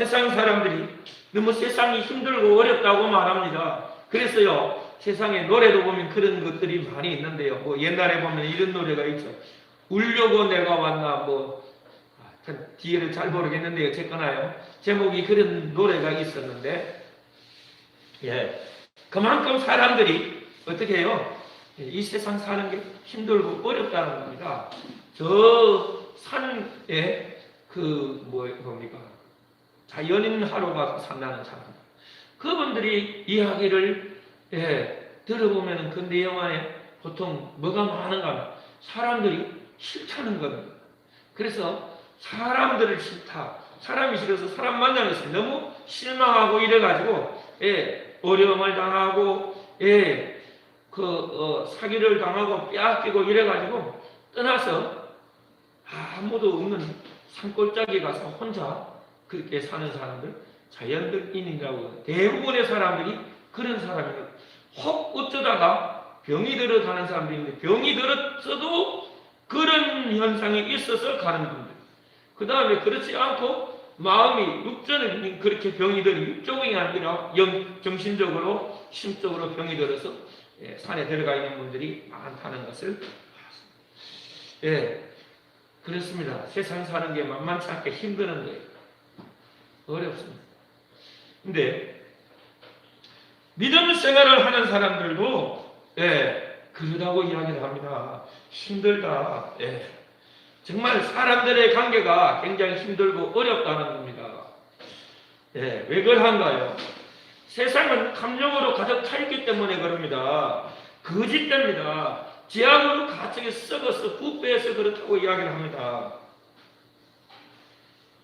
세상 사람들이 너무 세상이 힘들고 어렵다고 말합니다. 그래서요, 세상에 노래도 보면 그런 것들이 많이 있는데요. 뭐 옛날에 보면 이런 노래가 있죠. 울려고 내가 왔나, 뒤에를 잘 모르겠는데요. 어쨌거나요, 제목이 그런 노래가 있었는데, 그만큼 사람들이 어떻게 해요? 이 세상 사는 게 힘들고 어렵다는 겁니다. 저 산에 뭡니까? 자연인 하러 가서 산다는 사람. 그분들이 이야기를 들어보면 그 내용 안에 보통 뭐가 많은가 하면 사람들이 싫다는 겁니다. 그래서 사람들을 싫다. 사람이 싫어서 사람 만나면서 너무 실망하고 이래가지고 어려움을 당하고 사기를 당하고 빼앗기고 이래가지고 떠나서 아무도 없는 산골짜기 가서 혼자 그렇게 사는 사람들, 자연인이라고 대부분의 사람들이 그런 사람이에요. 혹 어쩌다가 병이 들어 가는 사람들이 있는데 병이 들었어도 그런 현상이 있어서 가는 분들. 그 다음에 그렇지 않고 마음이 육전은 그렇게 병이 들어 육적이 아니라 정신적으로 심적으로 병이 들어서 산에 들어가 있는 분들이 많다는 것을 봤습니다. 그렇습니다. 세상 사는 게 만만치 않게 힘드는 거예요. 어렵습니다. 근데 믿음 생활을 하는 사람들도 그러다고 이야기를 합니다. 힘들다. 정말 사람들의 관계가 굉장히 힘들고 어렵다는 겁니다. 왜 그런가요? 세상은 탐욕으로 가득 차 있기 때문에 그럽니다. 거짓됩니다. 죄악으로 가득 썩어서 부패해서 그렇다고 이야기를 합니다.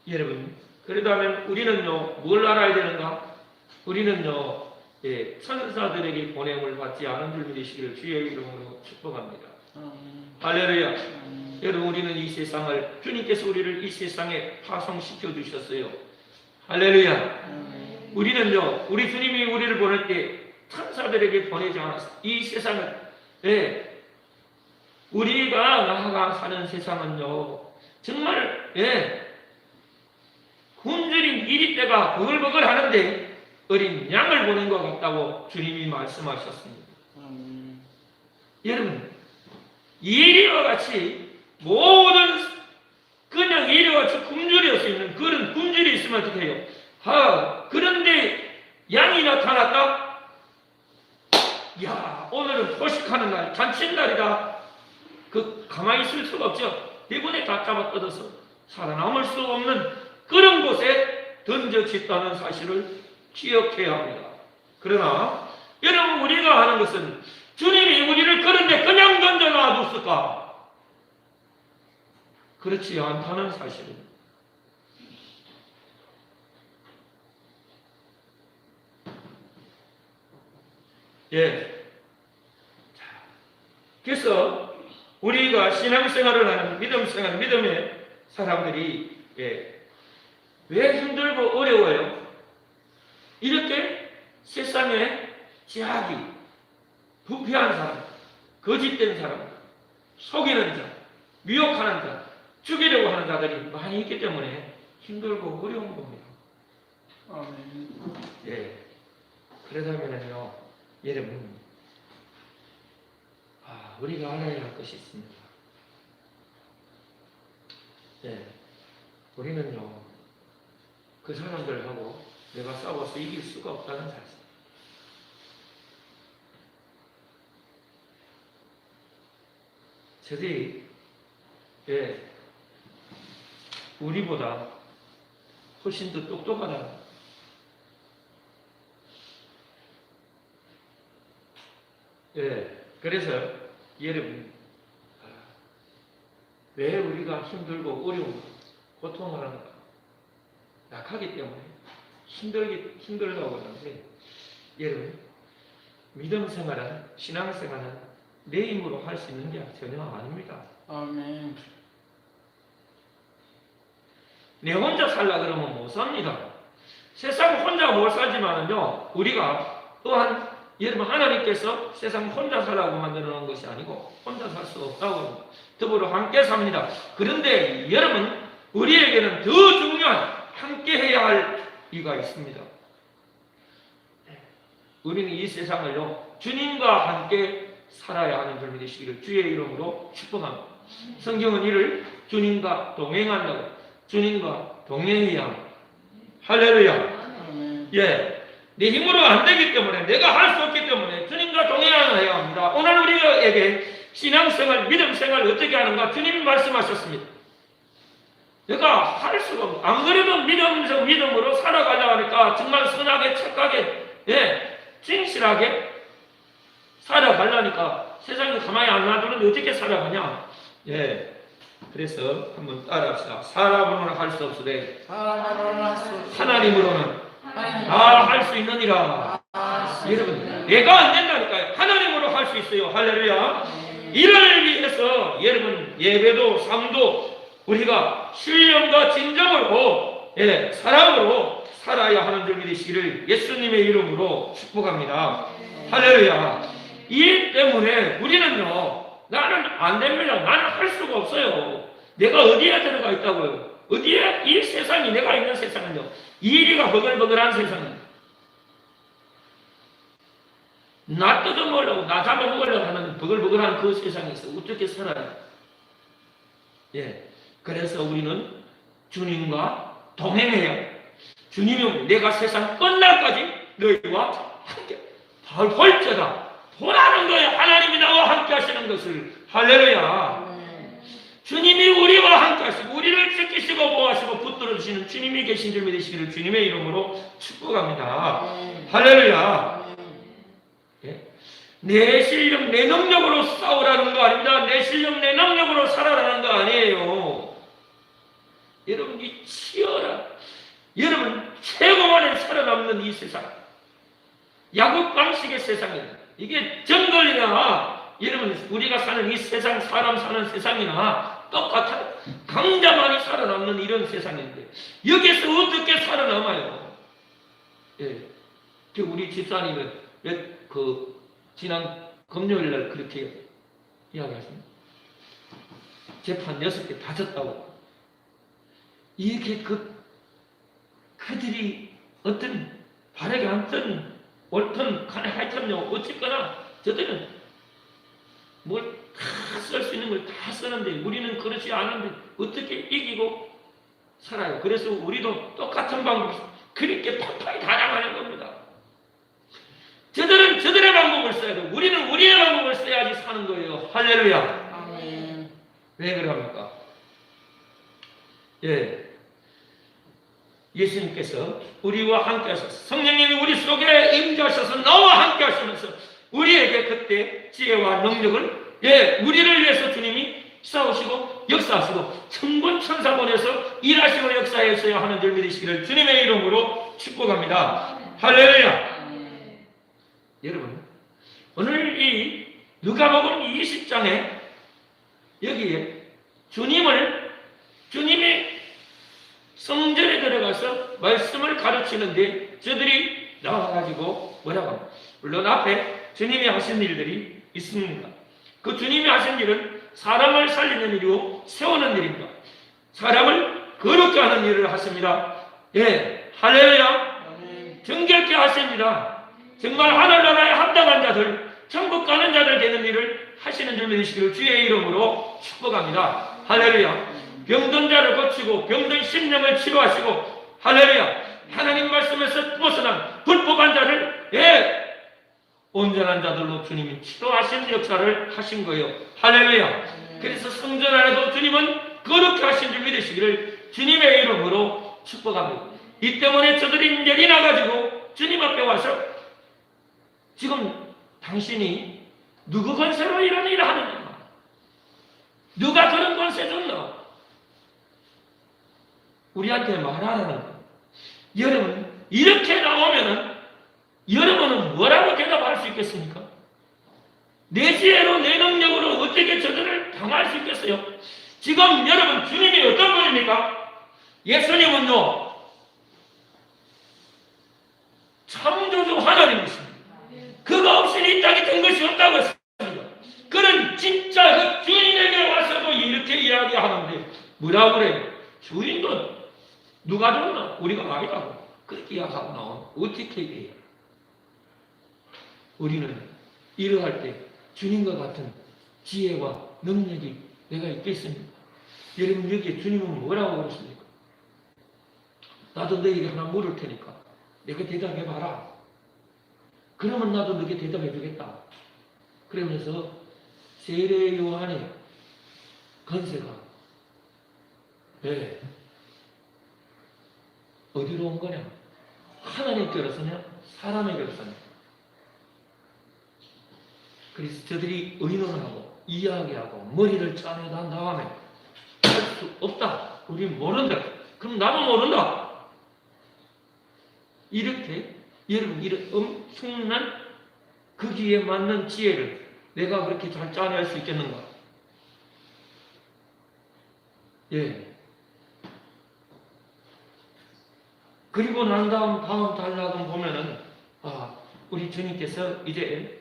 여러분, 그러다면 우리는요, 뭘 알아야 되는가? 우리는요, 천사들에게 보냄을 받지 않은 줄 믿으시기를 주의 이름으로 축복합니다. 할렐루야. 여러분, 우리는 이 세상을, 주님께서 우리를 이 세상에 파송시켜 주셨어요. 할렐루야. 우리는요, 우리 주님이 우리를 보낼 때 천사들에게 보내지 않았어요. 이 세상을, 우리가 나아가 사는 세상은요, 정말, 굶주린 이리떼가 버글버글 하는데 어린 양을 보낸 것 같다고 주님이 말씀하셨습니다. 여러분, 이리와 같이 모든 그냥 이리와 같이 굶주릴 수 있는 그런 굶주리 있으면 어떻게 해요? 그런데 양이 나타났다? 야, 오늘은 포식하는 날, 잔칫날이다. 가만히 있을 수가 없죠. 대부분에 다 잡아 뜯어서 살아남을 수 없는 그런 곳에 던져졌다는 사실을 기억해야 합니다. 그러나 여러분, 우리가 하는 것은 주님이 우리를 그런데 그냥 던져 놔뒀을까? 그렇지 않다는 사실입니다. 그래서 우리가 신앙생활을 하는 믿음의 사람들이 왜 힘들고 어려워요? 이렇게 세상에 죄악이 부패한 사람, 거짓된 사람, 속이는 자, 미혹하는 자, 죽이려고 하는 자들이 많이 있기 때문에 힘들고 어려운 겁니다. 그러다면요, 여러분, 우리가 알아야 할 것이 있습니다. 우리는요, 그 사람들하고 내가 싸워서 이길 수가 없다는 사실. 저들이 우리보다 훨씬 더 똑똑하다. 그래서 여러분, 왜 우리가 힘들고 어려운 고통하는가? 약하기 때문에 힘들다고 하는데, 여러분, 믿음 생활은, 신앙 생활은 내 힘으로 할 수 있는 게 전혀 아닙니다. 아멘. 내 혼자 살라 그러면 못 삽니다. 세상 혼자 못 살지만은요, 우리가 또한 여러분, 하나님께서 세상 혼자 살라고 만들어 놓은 것이 아니고 혼자 살 수 없다고 더불어 함께 삽니다. 그런데 여러분, 우리에게는 더 중요한 함께 해야 할 이가 있습니다. 우리는 이 세상을요, 주님과 함께 살아야 하는 줄 믿으시기를 주의 이름으로 축복합니다. 성경은 이를 주님과 동행한다고, 주님과 동행해야 합니다. 할렐루야. 예. 내 힘으로 안 되기 때문에, 내가 할 수 없기 때문에 주님과 동행해야 합니다. 오늘 우리에게 신앙생활, 믿음생활 어떻게 하는가? 주님이 말씀하셨습니다. 내가 할 수가 없어. 안 그래도 믿음으로 살아가려고 하니까 정말 선하게, 착하게, 예, 진실하게 살아가려니까 세상에 가만히 안 놔두는데 어떻게 살아가냐? 예. 그래서 한번 따라합시다. 사람으로는 할 수 없으되 하나님으로는 다 할 수 있느니라. 여러분, 내가 안 된다니까요. 하나님으로 할 수 있어요. 할렐루야. 이를 위해서 여러분 예배도 삶도 우리가 신령과 진정으로, 예, 사랑으로 살아야 하는 줄 믿으시기를 예수님의 이름으로 축복합니다. 할렐루야. 이 때문에 우리는요, 나는 안 됩니다. 나는 할 수가 없어요. 내가 어디에 들어가 있다고요? 어디에? 이 세상이, 내가 있는 세상은요, 이리가 버글버글한 세상입니다. 나 뜯어먹으려고, 나 잡아먹으려고 하는 버글버글한 그 세상에서 어떻게 살아요? 예. 그래서 우리는 주님과 동행해야 해요. 주님이 내가 세상 끝날까지 너희와 함께 볼지어다 보라는 거예요. 하나님이 나와 함께 하시는 것을. 할렐루야. 주님이 우리와 함께 하시고 우리를 지키시고 보호하시고 붙들어 주시는 주님이 계신 줄 믿으시기를 주님의 이름으로 축복합니다. 할렐루야. 예? 내 실력, 내 능력으로 싸우라는 거 아닙니다. 내 실력, 내 능력으로 살아라는 거 아니에요. 여러분, 이 치열한, 여러분 최고만에 살아남는 이 세상, 야곱 방식의 세상입니다. 이게 정글이나 여러분 우리가 사는 이 세상, 사람 사는 세상이나 똑같아. 강자만이 살아남는 이런 세상인데 여기서 어떻게 살아남아요? 예, 우리 집사님은 지난 금요일날 그렇게 이야기하십니다. 재판 6개 다 졌다고. 이게 그들이 어떤 바르게 않든 옳든 간에 하여튼요, 어쨌거나 저들은 뭘 다 쓸 수 있는 걸 다 쓰는데 우리는 그렇지 않은데 어떻게 이기고 살아요. 그래서 우리도 똑같은 방법, 그렇게 팍팍이 다 나가는 겁니다. 저들은 저들의 방법을 써야 돼요. 우리는 우리의 방법을 써야지 사는 거예요. 할렐루야. 아멘. 왜 그럽니까? 예. 예수님께서 우리와 함께 하셔서 성령님이 우리 속에 임재하셔서 나와 함께 하시면서 우리에게 그때 지혜와 능력을, 예, 우리를 위해서 주님이 싸우시고 역사하시고 천군 천사 보내서 일하시고 역사하셔야 하는 줄 믿으시기를 주님의 이름으로 축복합니다. 할렐루야. 여러분, 오늘 이 누가복음 20장에 여기에 주님이 성전에 들어가서 말씀을 가르치는데 저들이 나와가지고 뭐라고 합니까? 물론 앞에 주님이 하신 일들이 있습니다. 그 주님이 하신 일은 사람을 살리는 일이고 세우는 일입니다. 사람을 거룩게 하는 일을 하십니다. 예, 할렐루야. 정결케 하십니다. 정말 하늘나라에 합당한 자들, 천국 가는 자들 되는 일을 하시는 줄 믿으시기를 주의 이름으로 축복합니다. 할렐루야. 병든 자를 고치고 병든 심령을 치료하시고, 할렐루야, 하나님 말씀에서 벗어난 불법한 자를, 예, 온전한 자들로 주님이 치료하신 역사를 하신 거예요. 할렐루야. 그래서 성전 안에도 주님은 거룩게 하신 줄 믿으시기를 주님의 이름으로 축복합니다. 이 때문에 저들이 열이 나가지고 주님 앞에 와서 지금 당신이 누구 권세로 이런 일을 하느냐? 누가 그런 권세 줬나? 우리한테 말하라는 거예요. 여러분, 이렇게 나오면은 여러분은 뭐라고 대답할 수 있겠습니까? 내 지혜로 내 능력으로 어떻게 저들을 당할 수 있겠어요? 지금 여러분, 주님이 어떤 분입니까? 예수님은요, 창조주 하나님이십니다. 그가 없이는 이 땅에 된 것이 없다고 했습니다. 그는 진짜 그 주인에게 와서도 이렇게 이야기하는데 뭐라고 그래요? 주인도 누가 줬나? 우리가 아니라고. 그렇게 이야기하고 나오면 어떻게 해야? 우리는 이러할 때 주님과 같은 지혜와 능력이 내가 있겠습니까? 여러분 여기에 주님은 뭐라고 그러십니까? 나도 너에게 하나 물을 테니까 내가 대답해봐라. 그러면 나도 너에게 대답해주겠다. 그러면서 세례 요한의 건세가 어디로 온 거냐? 하나님께로서냐? 사람에게로서냐? 그래서 저들이 의논하고 이야기하고 머리를 짜내단 다음에 할 수 없다. 우린 모른다. 그럼 나도 모른다. 이렇게 여러분 이런 엄청난 거기에 맞는 지혜를 내가 그렇게 잘 짜낼 수 있겠는가? 그리고 난 다음 단락은 보면은 우리 주님께서 이제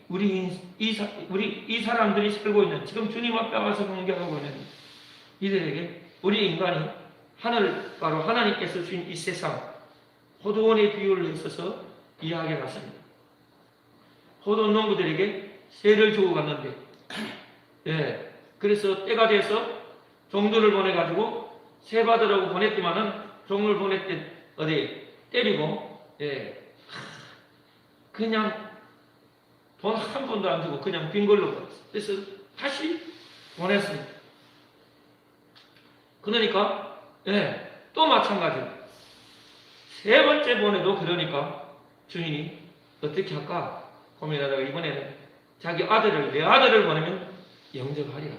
우리 이 사람들이 살고 있는 지금 주님 앞에 와서 공격하고 있는 이들에게 우리 인간이 바로 하나님께서 주신 이 세상 포도원의 비유를 있어서 이야기를 했습니다. 포도원 농부들에게 세를 주고 갔는데 그래서 때가 돼서 종들을 보내가지고 세 받으라고 보냈지만은 종을 보낼 때 어디 때리고 그냥 돈 한 푼도 안 주고 그냥 빈 걸로 보냈어요. 그래서 다시 보냈습니다. 그러니까 또 마찬가지로 세 번째 보내도 그러니까 주인이 어떻게 할까 고민하다가 이번에는 자기 내 아들을 보내면 영접하리라.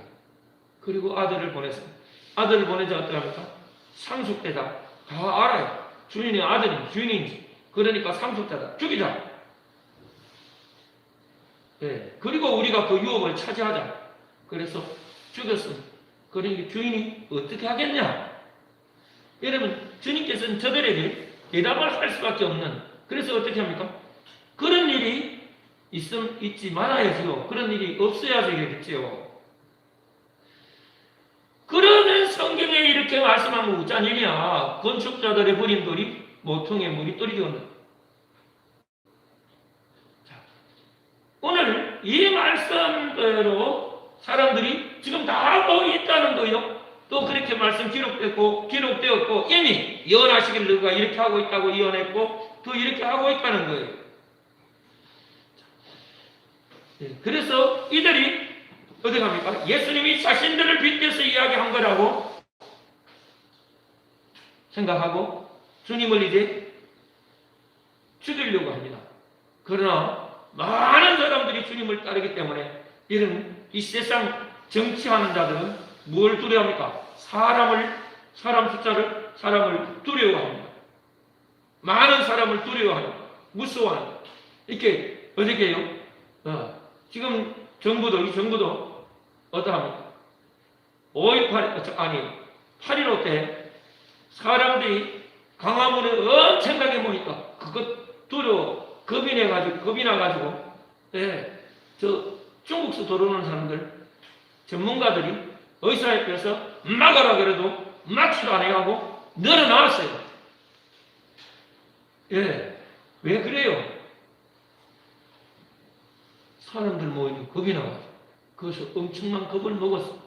그리고 아들을 보냈습니다. 아들을 보내자 어떡합니까? 상속되다. 다 알아요. 주인의 아들이 주인인지. 그러니까 상속자다. 죽이자. 그리고 우리가 그 유업을 차지하자. 그래서 죽였습니다. 그러니까 주인이 어떻게 하겠냐? 여러분, 주님께서는 저들에게 대답을 할 수밖에 없는, 그래서 어떻게 합니까? 그런 일이 있지 말아야지요. 그런 일이 없어야 되겠지요. 그러면 성경에 이렇게 말씀한 거 어쩐 일이야? 건축자들의 부린 돌이 모퉁이에 물이 떨어지었는데. 오늘 이 말씀대로 사람들이 지금 다 보고 있다는 거요. 또 그렇게 말씀 기록되었고 이미 예언하시길 너가 이렇게 하고 있다고 예언했고 또 이렇게 하고 있다는 거예요. 그래서 이들이 어디 갑니까? 예수님이 자신들을 빗대서 이야기한 거라고 생각하고 주님을 이제 죽이려고 합니다. 그러나 많은 사람들이 주님을 따르기 때문에 이 세상 정치하는 자들은 뭘 두려워합니까? 사람을 두려워합니다. 많은 사람을 두려워합니다. 무서워합니다. 이렇게 어떻게 해요? 지금 이 정부도 어떠합니까? 8.15 때 사람들이 광화문에 엄청나게 모니까 그것 두려워 겁이 나가지고 저 중국서 들어오는 사람들 전문가들이 의사협회에서 막으라 그래도 막지도 안 해가고 늘어나왔어요. 왜 그래요? 사람들 모이니 겁이 나가지고 그래서 엄청난 겁을 먹었어.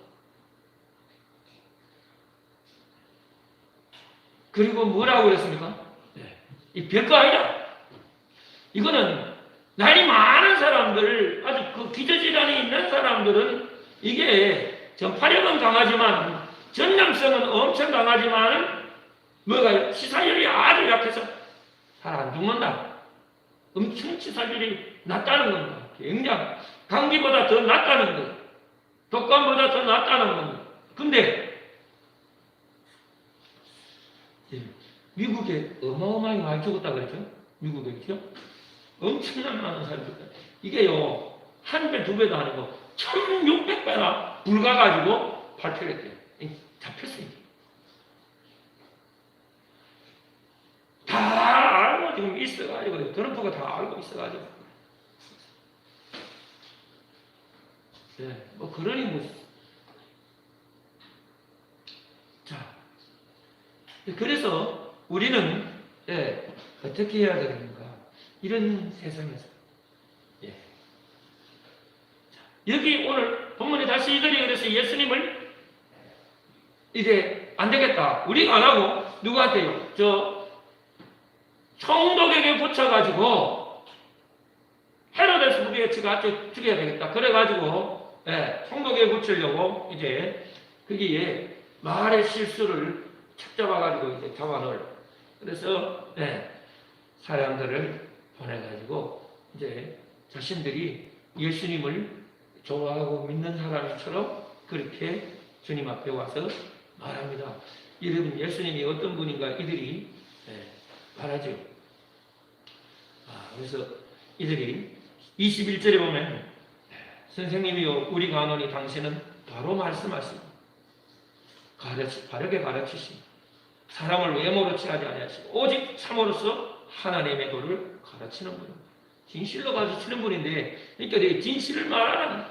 그리고 뭐라고 그랬습니까? 이 별거 아니다. 이거는 나이 많은 사람들, 아주 그 기저질환이 있는 사람들은 이게 전파력은 강하지만 전염성은 엄청 강하지만 치사율이 아주 약해서 잘 안 죽는다. 엄청 치사율이 낮다는 겁니다. 굉장히 감기보다 더 낫다는 거예요. 독감보다 더 낫다는 겁니다. 근데 미국에 어마어마하게 많이 죽었다 그랬죠? 미국에죠? 엄청나게 많은 사람이 죽었다. 이게요, 한 배, 두 배도 아니고 1600배나 불가가지고 발표했대요. 잡혔어요. 다 알고 지금 있어가지고, 트럼프가 다 알고 있어가지고. 그러니 자, 그래서 우리는 어떻게 해야 되는가? 이런 세상에서 여기 오늘 본문에 다시 이들이 그래서 예수님을 이제 안 되겠다. 우리가 안 하고 누구한테요? 저 총독에게 붙여가지고 헤로데스 부대치가 죽여야 되겠다. 그래가지고 총독에게 붙이려고 이제 거기에 말의 실수를 착 잡아가지고 이제 잡아넣을. 그래서 사람들을 보내가지고 이제 자신들이 예수님을 좋아하고 믿는 사람처럼 그렇게 주님 앞에 와서 말합니다. 여러분 예수님이 어떤 분인가 이들이 말하죠. 그래서 이들이 21절에 보면 선생님이요 우리가 아노니 당신은 바로 말씀하시고 바르게 가르치시고 사람을 외모로 취하지 아니하시고 오직 참으로서 하나님의 도를 가르치는 분입니다. 진실로 가르치는 분인데 그러니까 진실을 말하는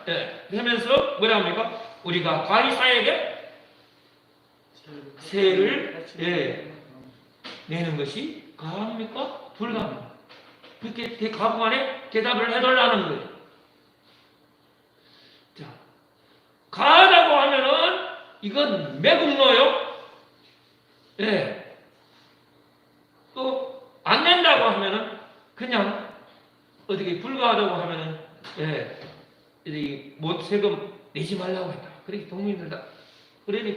하면서 뭐라 합니까? 우리가 가이사에게 세를 내는 것이 가합니까? 불가합니까? 그렇게 가부간에 대답을 해달라는 거예요. 자, 가하다고 하면은 이건 매국노요. 또 안 낸다고 하면은 그냥 어떻게 불가하다고 하면은 세금 내지 말라고 했다. 그렇게 동민들다.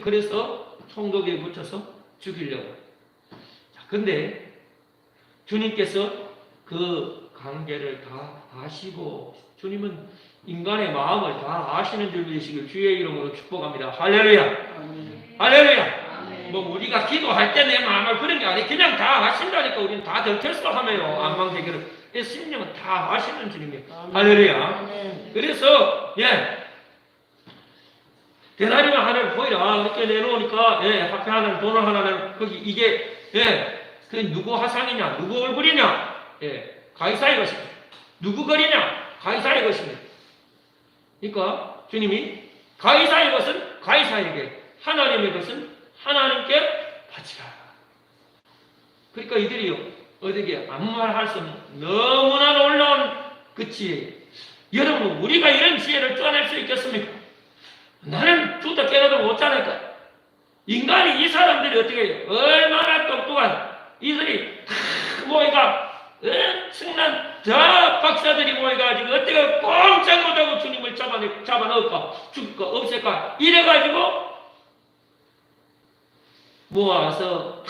그래서 총독에 붙여서 죽이려고. 자, 근데 주님께서 그 관계를 다 아시고 주님은 인간의 마음을 다 아시는 줄 믿으시길 주의 이름으로 축복합니다. 할렐루야. 할렐루야. 뭐 우리가 기도할 때 내 마음을 그런 게 아니에요. 그냥 다 아신다니까 우리는 다 들켰어 하며요. 안망대기를. 심령은 다 아시는 주님이에요. 할렐루야. 그래서 대나리만 하나를 보이라 이렇게 내놓으니까 화폐 하나는 돈을 하나는 거기 이게 그 누구 화상이냐 누구 얼굴이냐 가이사의 것입니다. 누구 거리냐 가이사의 것입니다. 그러니까 주님이 가이사의 것은 가이사에게 하나님의 것은 하나님께 바치라. 그러니까 이들이요 어떻게 아무 말 할 수 없는 너무나 놀라운 그 지혜. 여러분 우리가 이런 지혜를 쫓아낼 수 있겠습니까? 나는 죽다 깨어도 못 자니까. 인간이 이 사람들이 어떻게 해요? 얼마나 똑똑한 이들이 모이가 엄청난 저 박사들이 모여가지고 어떻게 꼼짝 못하고 주님을 잡아넣을까 죽일까 없앨까 이래가지고 모아서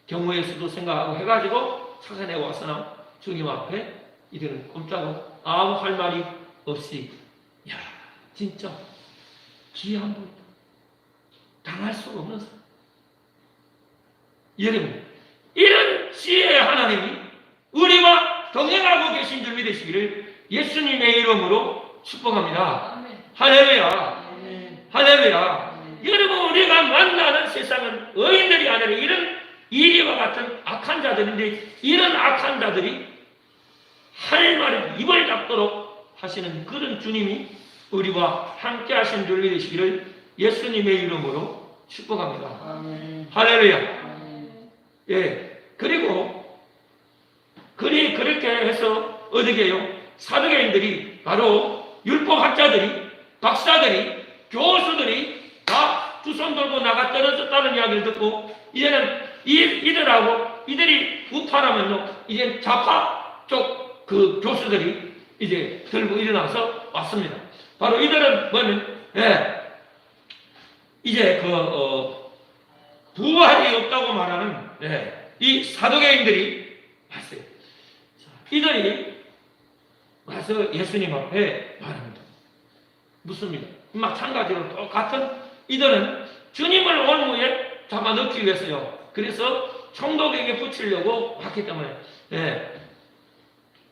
경우의 수도 생각하고 해가지고 찾아내 와서나 주님 앞에 이들은 꼼짝하고 아무 할 말이 없이 야 진짜 귀한 분이다. 당할 수가 없는 사람. 여러분 이런 지혜의 하나님이 우리와 동행하고 계신 줄 믿으시기를 예수님의 이름으로 축복합니다. 할렐루야. 할렐루야. 여러분 우리가 만나는 세상은 의인들이 아니라 이런 이리와 같은 악한 자들인데 이런 악한 자들이 할 말을 입을 닫도록 하시는 그런 주님이 우리와 함께 하신 줄 믿으시기를 예수님의 이름으로 축복합니다. 아멘. 할렐루야. 그리고 그렇게 해서 어떻게 해요? 사두개인들이 바로 율법학자들이 박사들이 교수들이 다 두 손 들고 나가 떨어졌다는 이야기를 듣고 이제는 이들이 우파라면요 이제 좌파 쪽 그 교수들이 이제 들고 일어나서 왔습니다. 바로 이들은 뭐냐면 이제 부활이 없다고 말하는 이 사두개인들이 왔어요. 이들이 와서 예수님 앞에 말합니다. 묻습니다. 마찬가지로 똑같은 이들은 주님을 올무에 잡아넣기 위해서요. 그래서 총독에게 붙이려고 왔기 때문에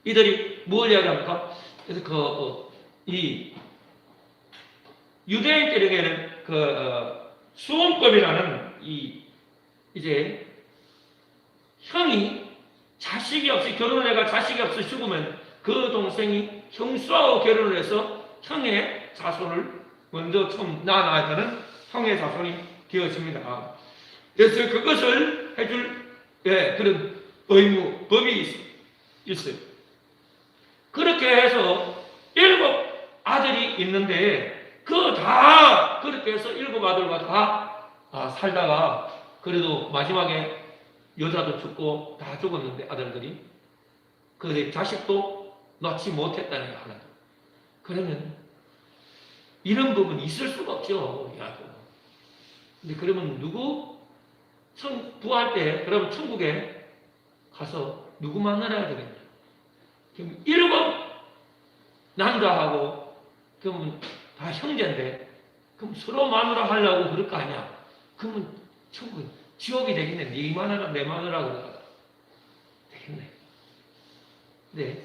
이들이 뭘 이야기합니까? 그래서 이 유대인들에게는 수원법이라는 이제 형이 자식이 없이 결혼을 해가 자식이 없이 죽으면 그 동생이 형수하고 결혼을 해서 형의 자손을 먼저 처음 낳아야 되는 형의 자손이 되어집니다. 그래서 그것을 해줄 그런 의무, 법이 있어요. 그렇게 해서 7 아들이 있는데 그 다 그렇게 해서 7 아들과 다 살다가 그래도 마지막에 여자도 죽고 다 죽었는데 아들들이 그 자식도 낳지 못했다는 게 하나. 그러면 이런 부분이 있을 수가 없죠. 근데 그러면 누구 부활 때 그러면 천국에 가서 누구 만나야 되겠냐? 그럼 7 남자하고 그러면 다 형제인데 그럼 서로 마누라 하려고 그럴 거 아니야? 그러면 천국 지옥이 되겠네. 네 마누라 내 마누라 그러다가 되겠네. 네.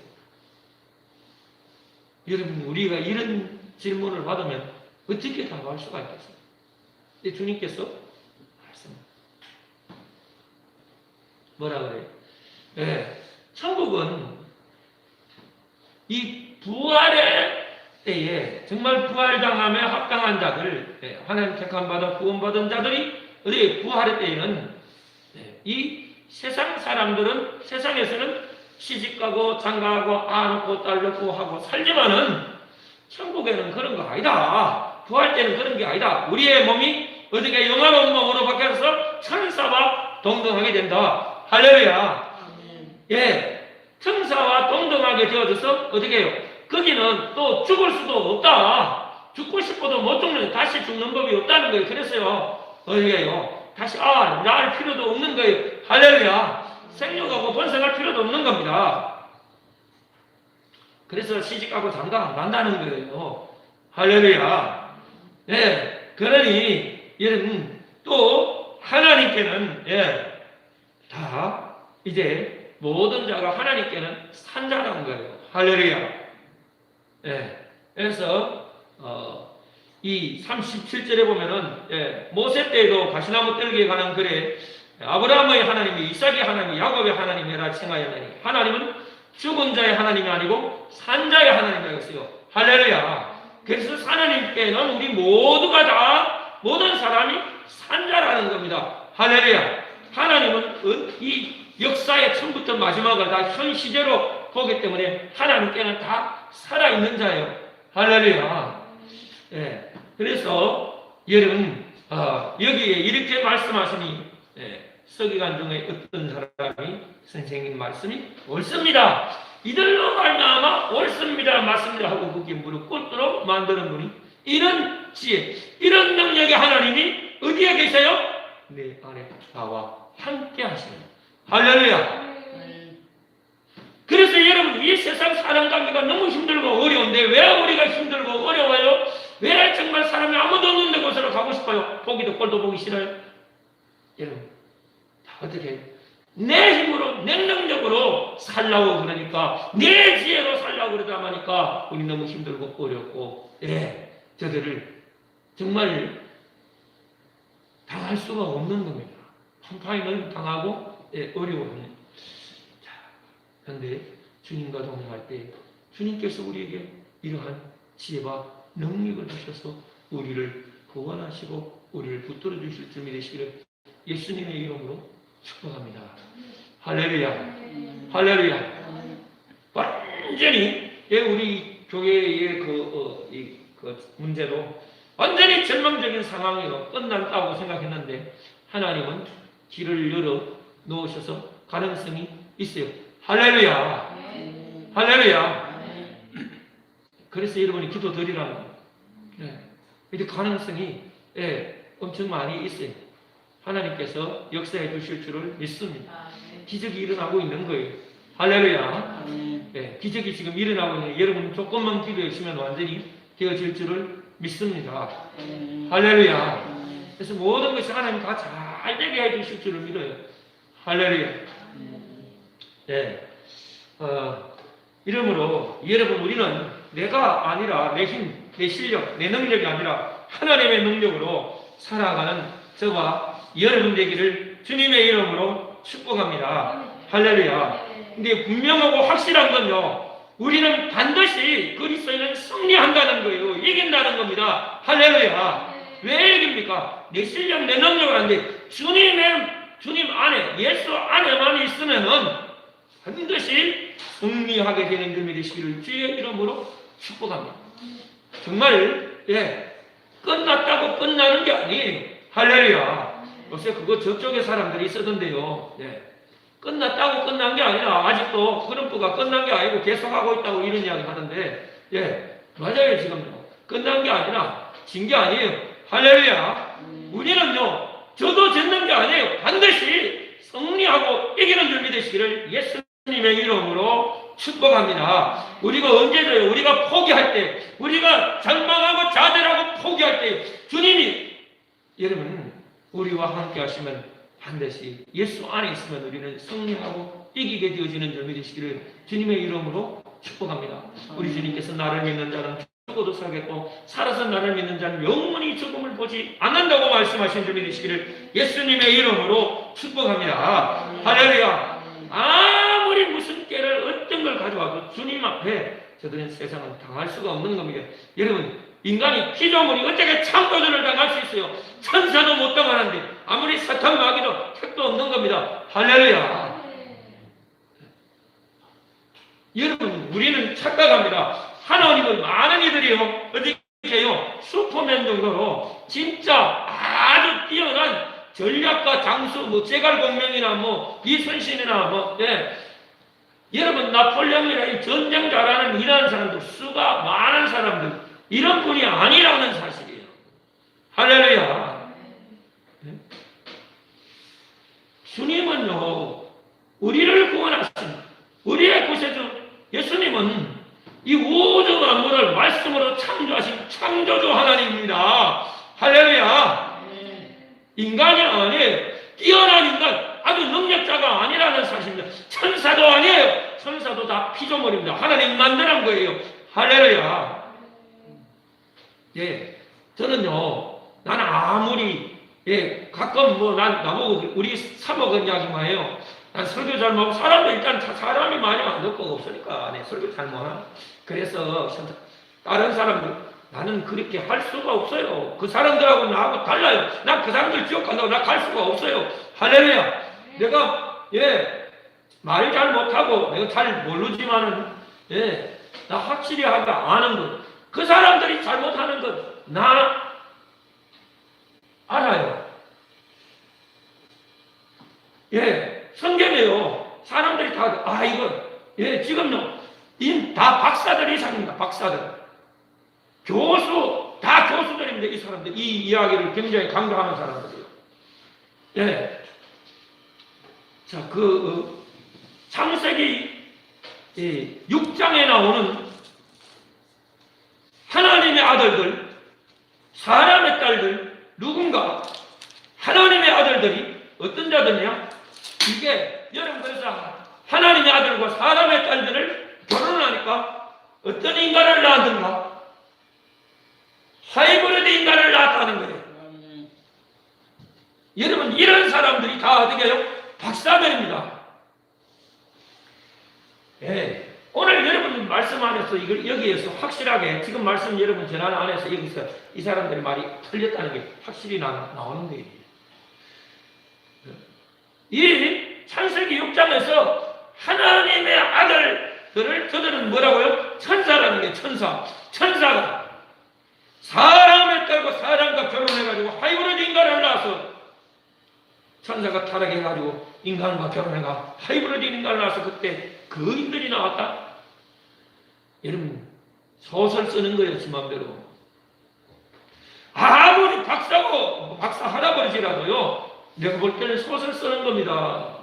여러분 우리가 이런 질문을 받으면 어떻게 답할 수가 있겠어요? 근데 주님께서 말씀 뭐라 그래요? 천국은 이 부활의 때에 정말 부활당함에 합당한 자들, 하나님 택함받아 구원받은 자들이 어디 부활의 때에는 이 세상 사람들은 세상에서는 시집가고 장가가고 아 놓고 딸 놓고 하고 살지만은 천국에는 그런 거 아니다. 부활 때는 그런 게 아니다. 우리의 몸이 어떻게 영화로운 몸으로 바뀌어서 천사와 동등하게 된다. 할렐루야. 천사와 동등하게 되어져서 어떻게 해요? 거기는 또 죽을 수도 없다. 죽고 싶어도 못 죽는, 다시 죽는 법이 없다는 거예요. 그래서요, 어떻게 해요? 다시, 날 필요도 없는 거예요. 할렐루야. 생육하고 번성할 필요도 없는 겁니다. 그래서 시집가고 장가 안 간다는 거예요. 할렐루야. 그러니, 여러분, 또, 하나님께는, 다, 이제, 모든 자가 하나님께는 산자라는 거예요. 할렐루야. 그래서, 이 37절에 보면은, 모세 때에도 가시나무 뜰기에 관한 글에, 아브라함의 하나님이 이삭의 하나님이 야곱의 하나님이라 칭하였나니, 하나님은 죽은 자의 하나님이 아니고, 산자의 하나님이라고 했어요. 할렐루야. 그래서 하나님께는 우리 모두가 다, 모든 사람이 산자라는 겁니다. 할렐루야. 하나님은 이 역사의 처음부터 마지막을 다 현 시제로 보기 때문에 하나님께는 다 살아있는 자예요. 할렐루야. 그래서 여러분 여기에 이렇게 말씀하시니 서기관 중에 어떤 사람이 선생님 말씀이 옳습니다. 이들로 말미암아 옳습니다. 맞습니다 하고 그게 무릎 꿇도록 만드는 분이 이런 지혜, 이런 능력의 하나님이 어디에 계세요? 내 안에 나와 함께 하십니다. 할렐루야. 그래서 여러분 이 세상 사람 관계가 너무 힘들고 어려운데 왜 우리가 힘들고 어려워요? 왜 정말 사람이 아무도 없는 데 곳으로 가고 싶어요? 보기도 꼴도 보기 싫어요? 여러분 다 어떻게 내 힘으로 내 능력으로 살라고 그러니까 내 지혜로 살라고 그러다 보니까 우리 너무 힘들고 어렵고 저들을 정말 당할 수가 없는 겁니다. 한파임을 당하고 어려워합니다. 자, 그런데 주님과 동행할 때 주님께서 우리에게 이러한 지혜와 능력을 주셔서 우리를 구원하시고 우리를 붙들어 주실 줄 믿으시기를 예수님의 이름으로 축복합니다. 할렐루야. 할렐루야. 완전히 우리 교회의 그 문제도 완전히 절망적인 상황이요 끝났다고 생각했는데 하나님은 길을 열어 놓으셔서 가능성이 있어요. 할렐루야. 할렐루야. 그래서 여러분이 기도 드리라는 거예요. 이렇게 가능성이 엄청 많이 있어요. 하나님께서 역사해 주실 줄을 믿습니다. 기적이 일어나고 있는 거예요. 할렐루야. 기적이 지금 일어나고 있는 여러분 조금만 기도해 주시면 완전히 되어질 줄을 믿습니다. 할렐루야. 그래서 모든 것이 하나님 다 잘 되게 해 주실 줄을 믿어요. 할렐루야. 이러므로 여러분 우리는 내가 아니라 내 힘, 내 실력, 내 능력이 아니라 하나님의 능력으로 살아가는 저와 여러분 되기를 주님의 이름으로 축복합니다. 할렐루야. 근데 분명하고 확실한 건요. 우리는 반드시 그리스도인은 승리한다는 거예요. 이긴다는 겁니다. 할렐루야. 왜 이깁니까? 내 실력, 내 능력은 안 돼. 주님 안에, 예수 안에만 있으면은 반드시 승리하게 되는 점이 되시기를 주의 이름으로 축복합니다. 정말, 끝났다고 끝나는 게 아니에요. 할렐루야. 요새 그거 저쪽에 사람들이 쓰던데요. 끝났다고 끝난 게 아니라 아직도 그런부가 끝난 게 아니고 계속하고 있다고 이런 이야기 하는데, 맞아요. 지금요. 끝난 게 아니라 진 게 아니에요. 할렐루야. 우리는요, 저도 졌는 게 아니에요. 반드시 승리하고 이기는 준비 되시기를 예수님의 이름으로 축복합니다. 우리가 언제 져요? 우리가 포기할 때, 우리가 절망하고 좌절하고 포기할 때, 주님이, 여러분, 우리와 함께 하시면 반드시 예수 안에 있으면 우리는 승리하고 이기게 되어지는 점이 되시기를 주님의 이름으로 축복합니다. 우리 주님께서 나를 믿는 자는 죽어도 살겠고 살아서 나를 믿는 자는 영원히 죽음을 보지 않는다고 말씀하신 점이 되시기를 예수님의 이름으로 축복합니다. 할렐루야. 아무리 무슨 깨를 어떤 걸 가져와도 주님 앞에 저들은 세상은 당할 수가 없는 겁니다. 여러분, 인간이 피조물이 어떻게 창조주를 당할 수 있어요? 천사도 못 당하는데 아무리 사탄 마귀도 택도 없는 겁니다. 할렐루야. 여러분, 우리는 착각합니다. 하나님은 많은 이들이요, 어디게요? 슈퍼맨 정도로 진짜 아주 뛰어난 전략가 장수, 제갈공명이나 이순신이나 여러분, 나폴레옹이나 이 전쟁 잘하는 일하는 사람들, 수가 많은 사람들, 이런 분이 아니라는 사실이에요. 할렐루야. 주님은요, 우리를 구원하신, 우리의 구세주 예수님은 이 우주 만물을 말씀으로 창조하신 창조주 하나님입니다. 할렐루야. 인간이 아니에요. 뛰어난 인간, 아주 능력자가 아니라는 사실입니다. 천사도 아니에요. 천사도 다 피조물입니다. 하나님 만드는 거예요. 할렐루야. 저는요, 나는 아무리, 가끔 난 나보고 우리 사모가 이야기만 해요. 난 설교 잘 못하고, 사람도 일단 사람이 많이 안 듣고 없으니까, 설교 잘 못하나. 그래서, 다른 사람들, 나는 그렇게 할 수가 없어요. 그 사람들하고 나하고 달라요. 난 그 사람들 지옥 간다고 나 갈 수가 없어요. 할렐루야. 내가, 말 잘 못하고, 내가 잘 모르지만은, 나 확실히 아는 것. 그 사람들이 잘못하는 것, 나 알아요. 성경에요. 사람들이 다, 지금요. 다 박사들 이상입니다. 박사들. 교수, 다 교수들입니다. 이 사람들. 이 이야기를 굉장히 강조하는 사람들이요. 자, 창세기 6장에 나오는 하나님의 아들들, 사람의 딸들, 누군가 하나님의 아들들이 어떤 자들이냐? 이게 여러분, 그래서 하나님의 아들과 사람의 딸들을 결혼하니까 어떤 인간을 낳았는가? 하이브리드 인간을 낳았다는 거예요. 여러분, 이런 사람들이 다 어떻게 해요? 박사들입니다. 오늘 여러분 말씀 안에서 이걸 여기에서 확실하게 지금 말씀 여러분 전하는 안에서 여기서 이 사람들의 말이 틀렸다는 게 확실히 나오는 거예요. 이 창세기 6장에서 하나님의 아들들을 저들은 뭐라고요? 천사라는 게 천사. 천사가 사람의 딸과 사람과 결혼해가지고 하이브리드 인간을 낳아서 천사가 타락해가지고 인간과 결혼해가 하이브리드 인간을 낳아서 그때 거인들이 나왔다? 여러분, 소설 쓰는 거예요, 지 맘대로. 아무리 박사 할아버지라도요, 내가 볼 때는 소설 쓰는 겁니다.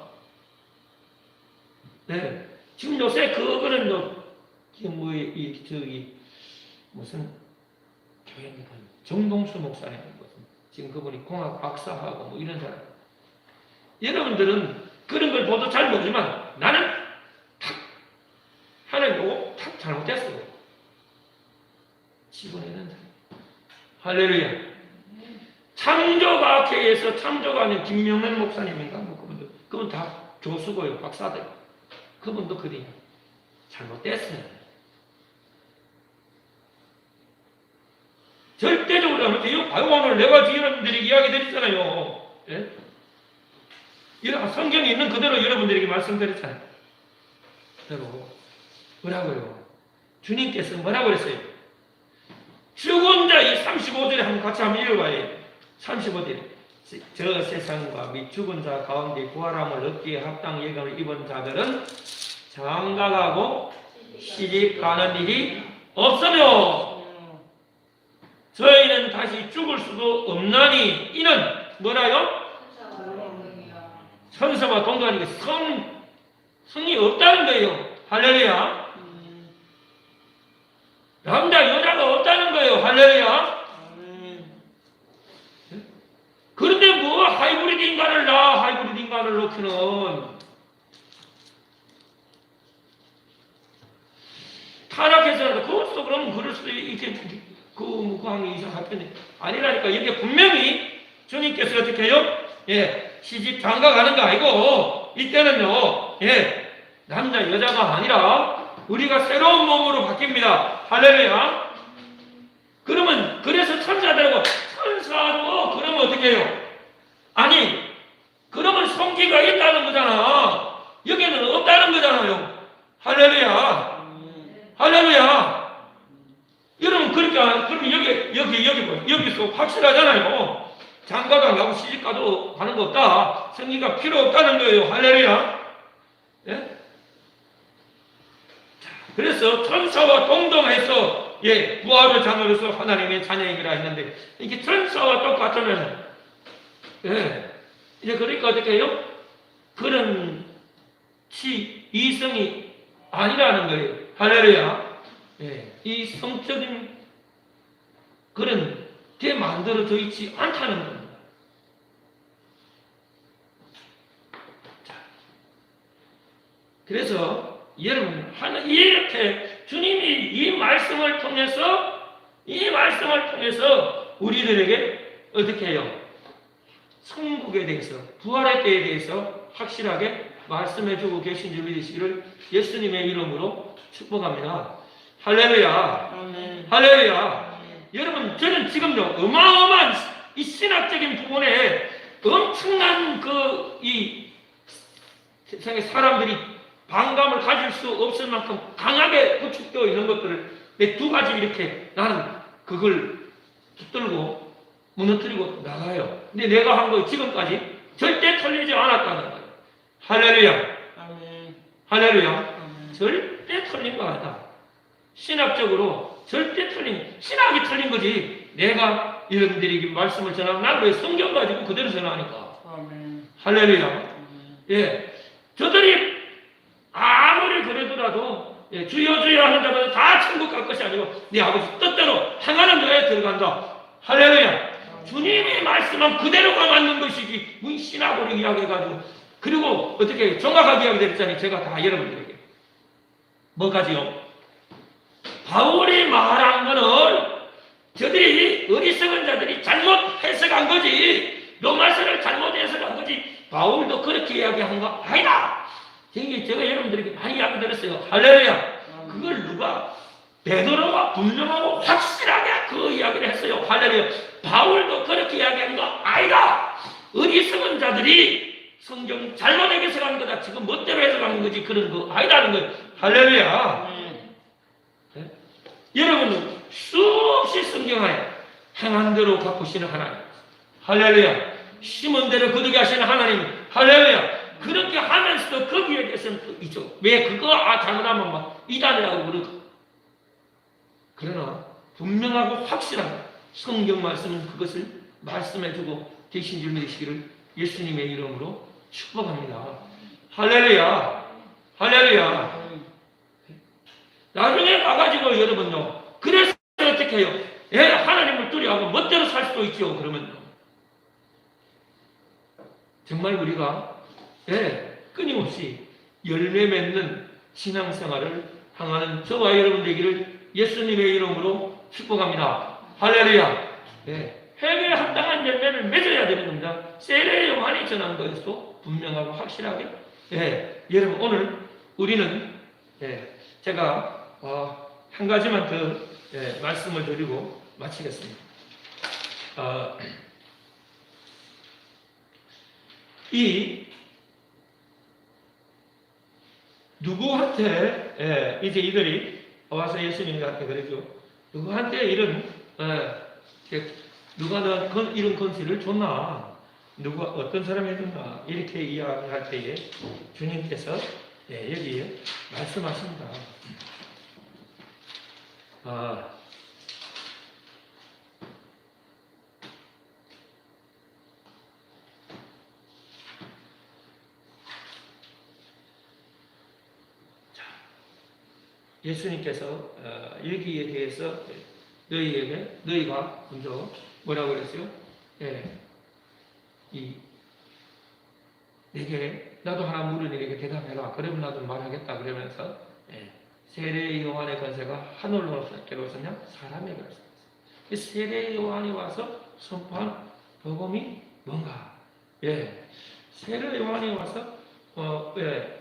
지금 요새 그거는 지금 무슨 교회입니까? 정동수 목사님 지금 그분이 공학 박사하고 이런 사람. 여러분들은 그런 걸 보도 잘 모르지만 나는 하나님 탁 잘못됐어요. 집어내는 사람. 할렐루야. 창조과학회에서 창조가는 김명현 목사님인가? 그분 다 교수고요, 박사들. 그분도 그리 잘못됐어요. 절대적으로 하면 이거 봐요. 오늘 내가 여러분들에게 이야기 드렸잖아요. 예? 이런 성경에 있는 그대로 여러분들에게 말씀드렸잖아요. 그리고 뭐라고요? 주님께서 뭐라고 그랬어요? 죽은 자 이 35절에 한번 같이 한번 읽어봐요. 35절에 저 세상과 및 죽은 자 가운데 부활함을 얻기에 합당 예감을 입은 자들은 장가가고 시집 가는 일이 없으며 저희는 다시 죽을 수도 없나니 이는 뭐라요? 천사와 동거하니까 성이 없다는 거예요. 할렐루야. 남자 여자가 없다는 거예요. 할렐루야. 그런데 뭐 하이브리드 인간을 낳아 하이브리드 인간을 놓기는 타락해서라도 그것도 그럼 그럴 수도 있게 그 항이 이상할 텐데 아니라니까. 이게 분명히 주님께서 어떻게 해요? 예, 시집 장가 가는 거 아니고 이때는요, 예, 남자 여자가 아니라 우리가 새로운 몸으로 바뀝니다. 할렐루야. 그러면 그래서 천사들하고 천사도 그러면 어떻게 해요? 아니 그러면 성기가 있다는 거잖아. 여기는 없다는 거잖아요. 할렐루야. 할렐루야. 여러분 그러니까 그러면 여기서 확실하잖아요. 장가가 가고 시집가도 가는 거 없다. 성기가 필요 없다는 거예요. 할렐루야. 예? 그래서 천사와 동등해서 예, 부활의 자녀로서 하나님의 자녀이기라 했는데 이게 천사와 똑같으면 예, 이제 그러니까 어떻게 해요? 그런 이성이 아니라는 거예요. 할렐루야. 예, 이 성적인 그런 게 만들어져 있지 않다는 겁니다. 자, 그래서 여러분 이렇게 주님이 이 말씀을 통해서 우리들에게 어떻게 해요? 천국에 대해서 부활의 때에 대해서 확실하게 말씀해주고 계신 줄 믿으시기를 예수님의 이름으로 축복합니다. 할렐루야. 아멘. 할렐루야. 아멘. 여러분 저는 지금요 어마어마한 이 신학적인 부분에 엄청난 이 세상의 사람들이 반감을 가질 수 없을 만큼 강하게 구축되어 있는 것들을 내 두 가지 이렇게 나는 그걸 붙들고 무너뜨리고 나가요. 근데 내가 한 거 지금까지 절대 틀리지 않았다는 거예요. 할렐루야. 아멘. 할렐루야. 아멘. 절대 틀린 거 아니다. 신학적으로 절대 신학이 틀린 거지. 내가 여러분들에게 말씀을 전하면 난 왜 성경 가지고 그대로 전하니까. 아멘. 할렐루야. 아멘. 예. 저들이 아무리 그래도라도 예, 주여 주여 하는 자마다 다 천국 갈 것이 아니고 네 아버지 뜻대로 행하는 자에 들어간다. 할렐루야. 주님이 말씀한 그대로가 맞는 것이지 무슨 신학으로 이야기해가지고 그리고 어떻게 정확하게 이야기했잖아요. 제가 다 여러분들에게 뭐까지요? 바울이 말한 거는 저들이 어리석은 자들이 잘못 해석한 거지 로마서를 잘못 해석한 거지 바울도 그렇게 이야기한 거 아니다. 제가 여러분들에게 많이 이야기 드렸어요. 할렐루야. 그걸 누가 베드로가 분명하고 확실하게 그 이야기를 했어요. 할렐루야. 바울도 그렇게 이야기한 거 아니다. 어리석은 자들이 성경 잘못 해석한 거다. 지금 멋대로 해석한 거지 그런 거 아니다는 거예요. 할렐루야. 네? 여러분은 수없이 성경 안에 행한 대로 갚으시는 하나님. 할렐루야. 심은 대로 거두게 하시는 하나님. 할렐루야. 그렇게 하면서도 거기에 대해서는 또 있죠. 왜 그거 잘못하면 막 이단이라고 그러고. 그러나 분명하고 확실한 성경 말씀은 그것을 말씀해주고 계신 줄 믿으시기를 예수님의 이름으로 축복합니다. 할렐루야. 할렐루야. 나중에 가가지고 여러분요. 그래서 어떻게 해요? 예, 하나님을 두려워하고 멋대로 살 수도 있죠. 그러면요. 정말 우리가 예, 끊임없이 열매 맺는 신앙생활을 향하는 저와 여러분 되기를 예수님의 이름으로 축복합니다. 할렐루야. 예, 회개에 합당한 열매를 맺어야 되는 겁니다. 세례 요한이 전한 것도 분명하고 확실하게. 예, 여러분 오늘 우리는 제가 한 가지만 더 말씀을 드리고 마치겠습니다. 이 누구한테 이제 이들이 와서 예수님한테 그러죠. 누구한테 이런 누가 너 이런 건지를 줬나? 누가 어떤 사람이 줬나? 이렇게 이야기할 때에 주님께서 여기에 말씀하십니다. 예수님께서 여기에 대해서 너희가 먼저 뭐라고 그랬어요? 내게 나도 하나 물으니 내게 대답해라. 그러면 나도 말하겠다. 그러면서 세례 요한의 권세가 하늘로서께 오셨냐? 사람에게 왔습니다. 세례 요한이 와서 선포한 복음이 뭔가? 세례 요한이 와서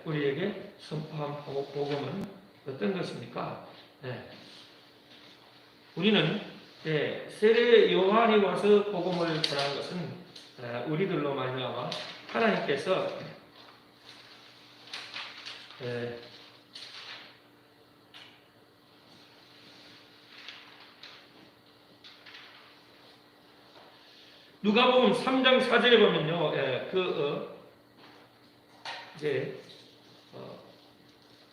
우리에게 선포한 복음은 어떤 것입니까? 우리는 세례 요한이 와서 복음을 전한 것은 우리들로 말미암아 하나님께서 누가복음 3장 4절에 보면요,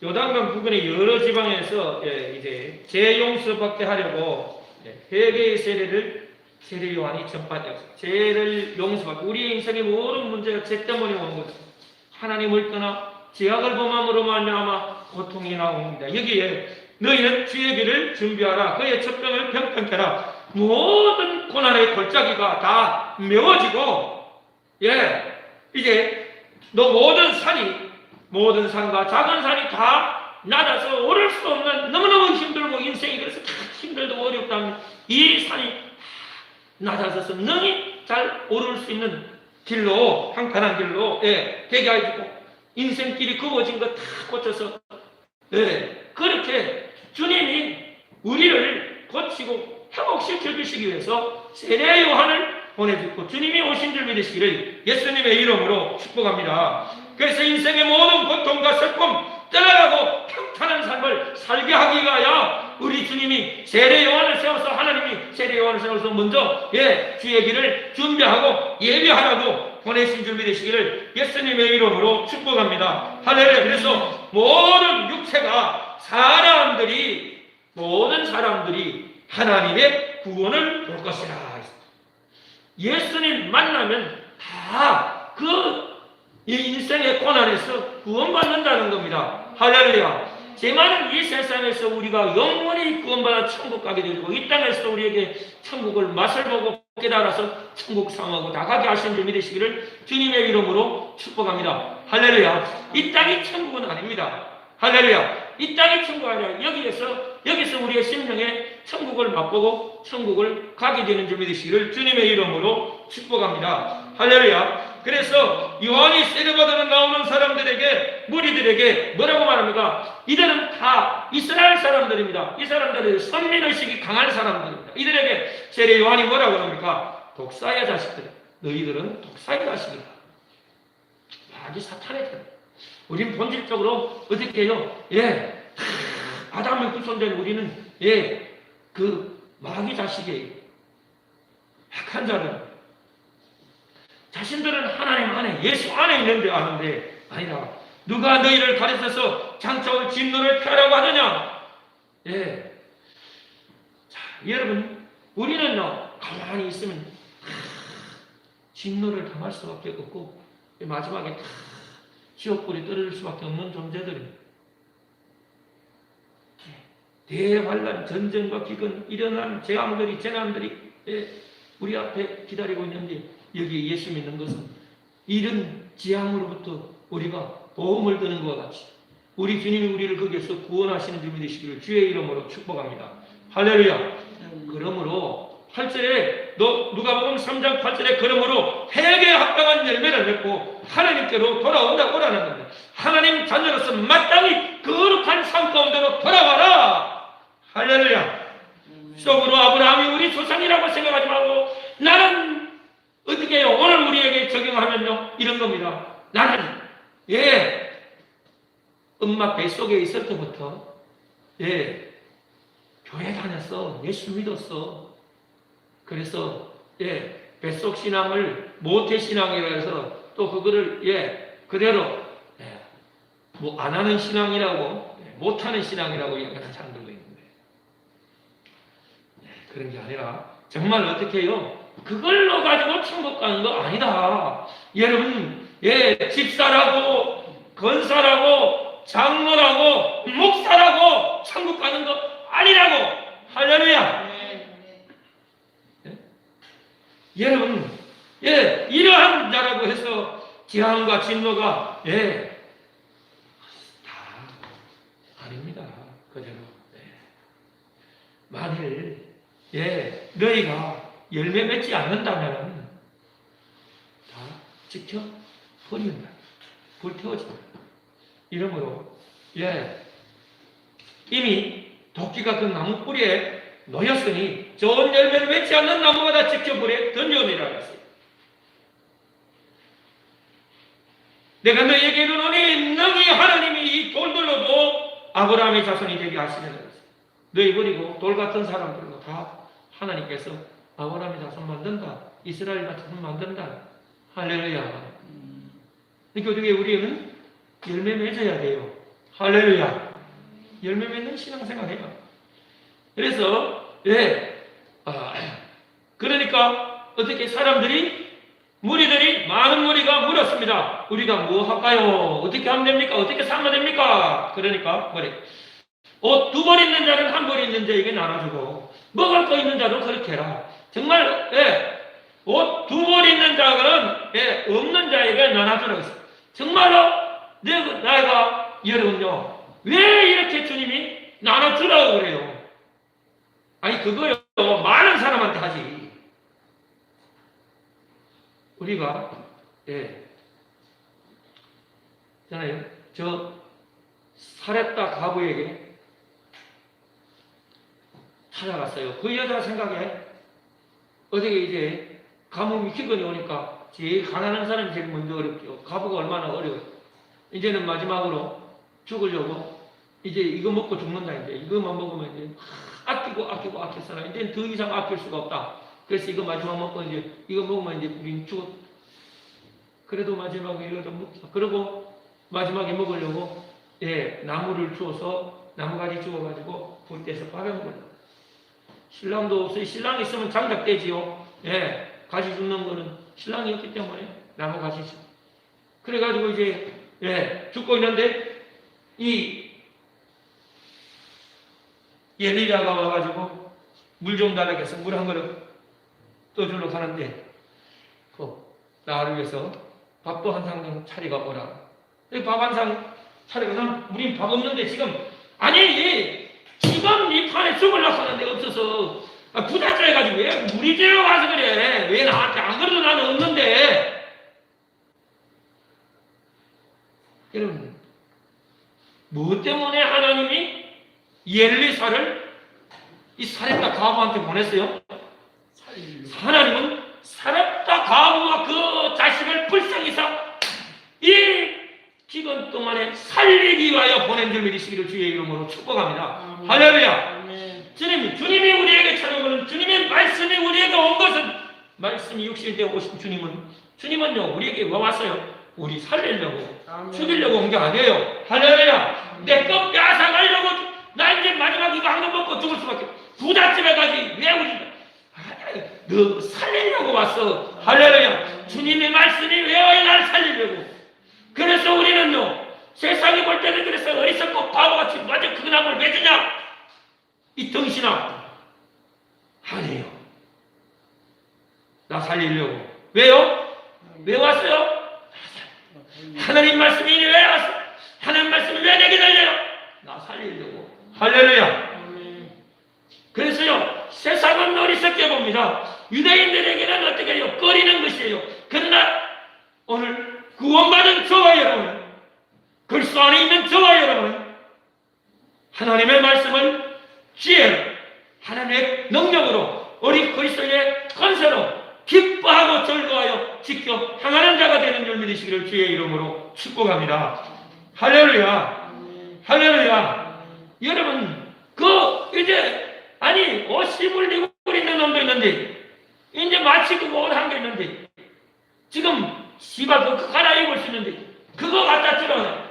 요단강 부근의 여러 지방에서 이제 재용서받게 하려고 회개의 세례 요한이 전파되었습니다. 죄를 용서받고 우리의 인생의 모든 문제가 죄 때문에 오는 것입니다. 하나님을 떠나 죄악을 범함으로 말미암아 고통이 나옵니다. 여기에 너희는 주의 길을 준비하라. 그의 첩병을 평평케라. 모든 고난의 골짜기가 다 메워지고 이제 너 모든 산과 작은 산이 다 낮아서 오를 수 없는 너무너무 힘들고 인생이 그래서 다 힘들고 어렵다면 이 산이 낮아져서 능히 잘 오를 수 있는 길로 평탄한 길로 되게 해주고 인생길이 굽어진 거 다 고쳐서 그렇게 주님이 우리를 고치고 회복시켜 주시기 위해서 세례 요한을 보내주고 주님이 오신 줄 믿으시기를 예수님의 이름으로 축복합니다. 그래서 인생의 모든 고통과 슬픔 떠나가고 평탄한 삶을 살게 하기 위하여 우리 주님이 세례 요한을 세워서 하나님이 세례 요한을 세워서 먼저 주의 길을 준비하고 예비하라고 보내신 줄 믿으시기를 예수님의 이름으로 축복합니다. 할렐루야. 그래서 모든 육체가 모든 사람들이 하나님의 구원을 볼 것이라. 예수님 만나면 다 이 인생의 고난에서 구원받는다는 겁니다. 할렐루야. 제 말은 이 세상에서 우리가 영원히 구원받아 천국 가게 되고 이 땅에서 우리에게 천국을 맛을 보고 깨달아서 천국 상하고 나가게 하신 줄 믿으시기를 주님의 이름으로 축복합니다. 할렐루야. 이 땅이 천국은 아닙니다. 할렐루야. 이 땅이 천국 아니라 여기서 우리의 심령에 천국을 맛보고 천국을 가게 되는 줄 믿으시기를 주님의 이름으로 축복합니다. 할렐루야. 그래서 요한이 세례받으러 나오는 사람들에게 무리들에게 뭐라고 말합니까? 이들은 다 이스라엘 사람들입니다. 이 사람들은 선민의식이 강한 사람들입니다. 이들에게 세례 요한이 뭐라고 합니까? 독사의 자식들, 너희들은 독사의 자식이다. 마귀 사탄의 자식. 우린 본질적으로 어떻게 해요? 아담의 후손된 우리는 그 마귀 자식이에요. 악한 자들. 자신들은 하나님 안에 예수 안에 있는데 아는데 아니라 누가 너희를 가르쳐서 장차올 진노를 펴라고 하느냐? 자, 여러분 우리는요 가만히 있으면 진노를 당할 수밖에 없고 마지막에 지옥불이 떨어질 수밖에 없는 존재들입니다. 대환란, 전쟁과 기근, 일어난 재난들이 우리 앞에 기다리고 있는데 여기 예수 믿는 것은 이런 재앙으로부터 우리가 보험을 드는 것과 같이 우리 주님이 우리를 거기에서 구원하시는 줄 믿으시기를 주의 이름으로 축복합니다. 할렐루야. 그러므로 8절에 누가복음 3장 8절에 그러므로 회개에 합당한 열매를 맺고 하나님께로 돌아온다고라는 겁니다. 하나님 자녀로서 마땅히 거룩한 삶 가운데로 돌아와라. 할렐루야. 속으로 아브라함이 우리 조상이라고 생각하지 말고 나는 어떻게 해요? 오늘 우리에게 적용하면요 이런 겁니다. 나는 엄마 뱃속에 있을 때부터 교회 다녔어. 예수 믿었어. 그래서 뱃속 신앙을 모태 신앙이라 해서 또 그거를 그대로 뭐 안 하는 신앙이라고 못 하는 신앙이라고 얘기하는 사람들도 있는데 그런 게 아니라 정말 어떻게 해요? 그걸로 가지고 천국 가는 거 아니다. 여러분 집사라고 건사라고 장로라고 목사라고 천국 가는 거 아니라고. 할렐루야. 여러분 이러한 자라고 해서 지향과 진노가 다 아닙니다. 그대로 만일 너희가 열매 맺지 않는다면 다 지켜 버린다. 불태워진다. 이러므로 이미 도끼가 그 나무 뿌리에 놓였으니 좋은 열매를 맺지 않는 나무가 다 지켜버려 던져내라 했어요. 내가 너희에게 이르노니 너희 하나님이 이 돌들로도 아브라함의 자손이 되게 하시느니라 했어요. 너희 버리고 돌 같은 사람들로 다 하나님께서 아브라함의 자손 만든다. 이스라엘 자손 만든다. 할렐루야. 그러니까 어떻게 우리는 열매 맺어야 돼요. 할렐루야. 열매 맺는 신앙생활 해요. 그래서 그러니까 어떻게 사람들이 무리들이 많은 무리가 물었습니다. 우리가 뭐 할까요? 어떻게 하면 됩니까? 어떻게 살면 됩니까? 그러니까 뭐래? 옷 2벌 있는 자는 1벌 있는 자에게 나눠주고 먹을 거 있는 자도 그렇게 해라. 정말 옷 2벌 있는 자는 없는 자에게 나눠주라고 했어요. 정말로 내가 여러분요 왜 이렇게 주님이 나눠주라고 그래요? 아니 그거요 많은 사람한테 하지. 우리가 있잖아요. 저 사렙다 가부에게 찾아갔어요. 그 여자 생각에 어저께 이제 가뭄이 기근이 오니까 제일 가난한 사람이 제일 먼저 어렵죠. 가부가 얼마나 어려워요. 이제는 마지막으로 죽으려고 이제 이거 먹고 죽는다. 이제 이거만 먹으면 이제 아끼고 살아. 이제 더 이상 아낄 수가 없다. 그래서 이거 마지막 먹고 이제 이거 먹으면 이제 우린 죽어. 그래도 마지막에 이거 좀 먹자. 그리고 마지막에 먹으려고 나무를 주워서 나무가지 주워가지고 불 떼서 밥에 먹으려고. 신랑도 없어요. 신랑이 있으면 장작되지요. 가지 줍는 거는 신랑이 없기 때문에 나무가지죠. 그래가지고 이제 죽고 있는데 이 엘리야가 와가지고 물 좀 달라고 해서 물 한 그릇 떠주러 가는데 나를 위해서 밥도 한 상 차리가 오라. 밥 한 상 차리고 난 우린 밥 없는데 지금 아니 지금 이 판에 죽으려고 하는데 없어서 부자져 해가지고 왜 우리 집에 와서 그래. 왜 나한테 안 그래도 나는 없는데. 여러분 뭐 때문에 하나님이 엘리사를 이 사렙다 가부한테 보냈어요? 하나님은 사렙다 가부와 그 자식을 불쌍히 이 기간 동안에 살리기 위하여 보낸 줄 믿으시기를 주의 이름으로 축복합니다. 할렐루야. 주님이 우리에게 찾아오는 주님의 말씀이 우리에게 온 것은 말씀이 육신되어 오신 주님은요 우리에게 뭐 왔어요? 우리 살리려고 죽이려고 온 게 아니에요. 할렐루야. 내 것 빼앗아가려고 나 이제 마지막 이거 한 번 먹고 죽을 수밖에. 부잣집에 가지 왜 우리 너 살리려고 왔어. 할렐루야. 주님의 말씀이 왜 날 살리려고. 그래서 우리는요 세상이 볼 때는 그래서 어리석고 바보같이 완전 그 나무를 맺으냐 이 덩신아. 아니에요. 나 살리려고. 왜요? 왜 왔어요? 하나님 말씀이 왜 왔어? 하나님 말씀이 왜 내게 달려요? 나 살리려고. 할렐루야. 그래서요 세상은 어리석게 봅니다. 유대인들에게는 어떻게 해요? 꺼리는 것이에요. 그러나 오늘 구원받은 저와 여러분, 그리스도 안에 있는 저와 여러분, 하나님의 말씀을 지혜로 하나님의 능력으로 우리 그리스도의 권세로 기뻐하고 즐거워하여 지켜 향하는 자가 되는 줄 믿으시기를 주의 이름으로 축복합니다. 할렐루야. 할렐루야. 여러분 이제 50을 입고 있는 놈도 있는데 이제 마치 그거 옷 한 게 있는데 지금 씨발 그거 갈아입을 수 있는데 그거 갖다 들어.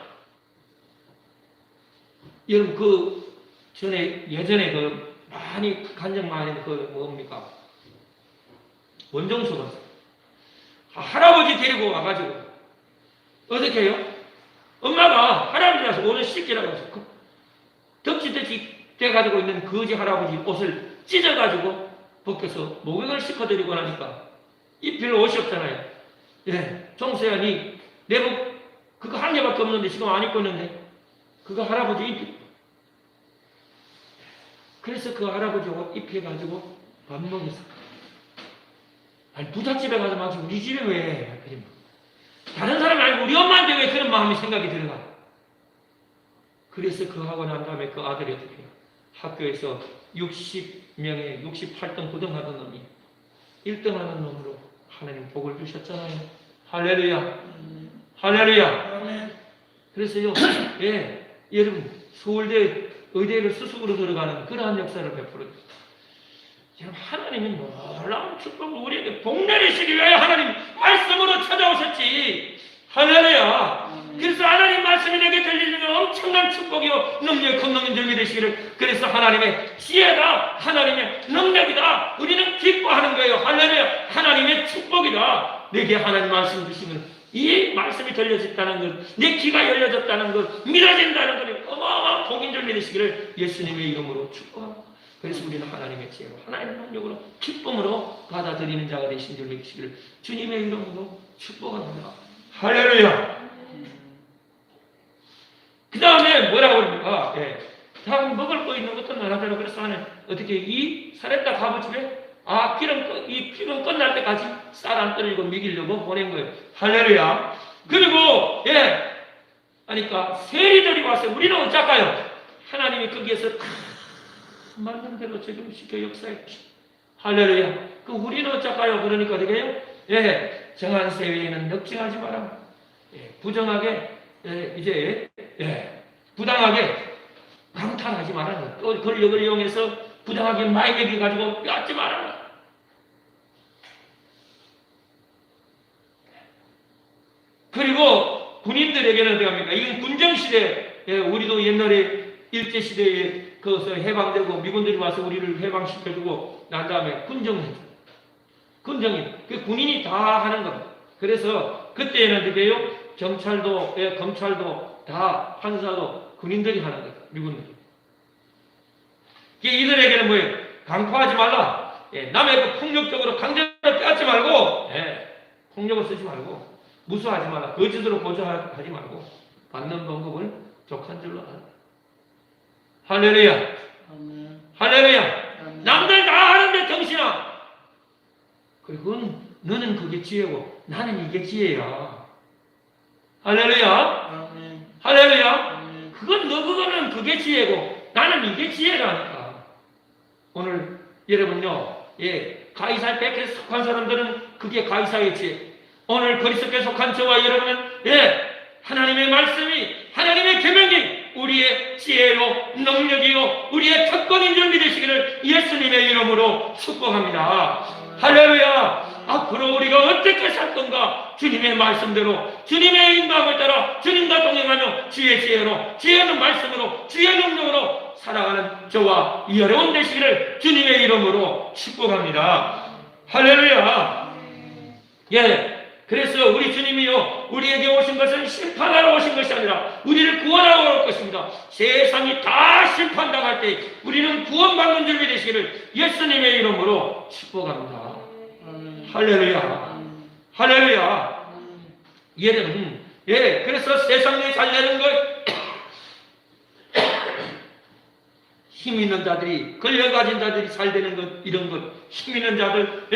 여러분 예전에 많이 간증 많이 뭡니까? 원종수가 할아버지 데리고 와가지고 어떻게 해요? 엄마가 할아버지라서 옷을 씻기라고 해서 덕지덕지 돼가지고 있는 거지 할아버지 옷을 찢어가지고 벗겨서 목욕을 시켜드리고 나니까 입힐 옷이 없잖아요. 예, 종수야 니 내복 그거 한 개밖에 없는데 지금 안 입고 있는데 그거 할아버지 입히. 그래서 그 할아버지 옷 입혀가지고 밥 먹였어. 부잣집에 가서 막 우리 집에 왜? 다른 사람이 아니고 우리 엄마한테 왜 그런 마음이 생각이 들어가? 그래서 그 하고 난 다음에 그 아들이 어떻게 해요? 학교에서 60명에 68등 고등하던 놈이 1등 하는 놈으로 하나님 복을 주셨잖아요. 할렐루야. 할렐루야. 그래서요, 예, 여러분, 서울대 의대를 수석으로 들어가는 그러한 역사를 베풀어줬어요. 하나님이 놀라운 축복을 우리에게 복 내리시기 위하여 하나님 말씀으로 찾아오셨지. 할렐루야. 그래서 하나님 말씀이 내게 들리는 엄청난 축복이요 능력의 권능인 줄 믿으시기를. 그래서 하나님의 지혜다, 하나님의 능력이다, 우리는 기뻐하는 거예요. 할렐루야. 하나님의 축복이다. 내게 하나님 말씀 주시면 이 말씀이 들려졌다는 것, 내 귀가 열려졌다는 것, 믿어진다는 것이 어마어마한 복인 줄 믿으시기를 예수님의 이름으로 축복합니다. 그래서 우리는 하나님의 지혜로, 하나님의 능력으로, 기쁨으로 받아들이는 자가 되신 줄 믿으시기를 주님의 이름으로 축복합니다. 할렐루야. 그 다음에 뭐라고 그럽니까? 예. 다 먹을 거 있는 것도 나눠주라. 그래서 하나님 어떻게 이 사렙다 가부집에 기름 끝날 때까지 쌀 안 떨리고 먹이려고 보낸 거예요. 할렐루야. 그리고 하니까 세리들이 와서 우리는 어쩔까요? 하나님이 거기에서 다 맞는 대로 적용시켜 역사해 주시고. 할렐루야. 그 우리는 어쩔까요? 그러니까 어떻게 해요? 정한 세회에는 넉증하지 마라. 부정하게 부당하게 강탈하지 마라. 또 권력을 이용해서 부당하게 많이 먹여가지고 뺏지 마라. 그리고 군인들에게는 어떻게 합니까? 이건 군정시대, 우리도 옛날에 일제시대에 거기서 해방되고 미군들이 와서 우리를 해방시켜주고 난 다음에 군정인, 그 군인이 다 하는 겁니다. 그래서 그때는 어떻게 해요? 경찰도, 검찰도 다 판사도 군인들이 하는 거예요. 미군들이. 이들에게는 뭐예요? 강포하지 말라. 남의 폭력적으로 강제로 뺏지 말고, 폭력을 쓰지 말고, 무수하지 말라. 거짓으로 보조하지 말고, 받는 방법을 족한 줄로 알아. 할렐루야. 할렐루야. 남들 다 하는데 정신아. 그리고 너는 그게 지혜고, 나는 이게 지혜야. 할렐루야. 할렐루야. 그거는 그게 지혜고, 나는 이게 지혜라니까. 오늘 여러분요, 가이사의 백에 속한 사람들은 그게 가이사의 지혜. 오늘 그리스도께 속한 저와 여러분은 하나님의 말씀이, 하나님의 계명이 우리의 지혜로, 능력이요, 우리의 특권인 줄 믿으시기를 예수님의 이름으로 축복합니다. 할렐루야. 앞으로 우리가 어떻게 살 건가? 주님의 말씀대로, 주님의 인도함을 따라 주님과 동행하며 주의 지혜로, 주의 말씀으로, 주의 능력으로 살아가는 저와 여러분 되시기를 주님의 이름으로 축복합니다. 할렐루야. 그래서 우리 주님이요, 우리에게 오신 것은 심판하러 오신 것이 아니라 우리를 구원하러 올 것입니다. 세상이 다 심판당할 때 우리는 구원받는 줄 믿으시기를 예수님의 이름으로 축복합니다. 할렐루야. 할렐루야. 여러분, 그래서 세상에 잘 되는 것, 힘 있는 자들이, 권력 가진 자들이 잘 되는 것, 이런 것, 힘 있는 자들,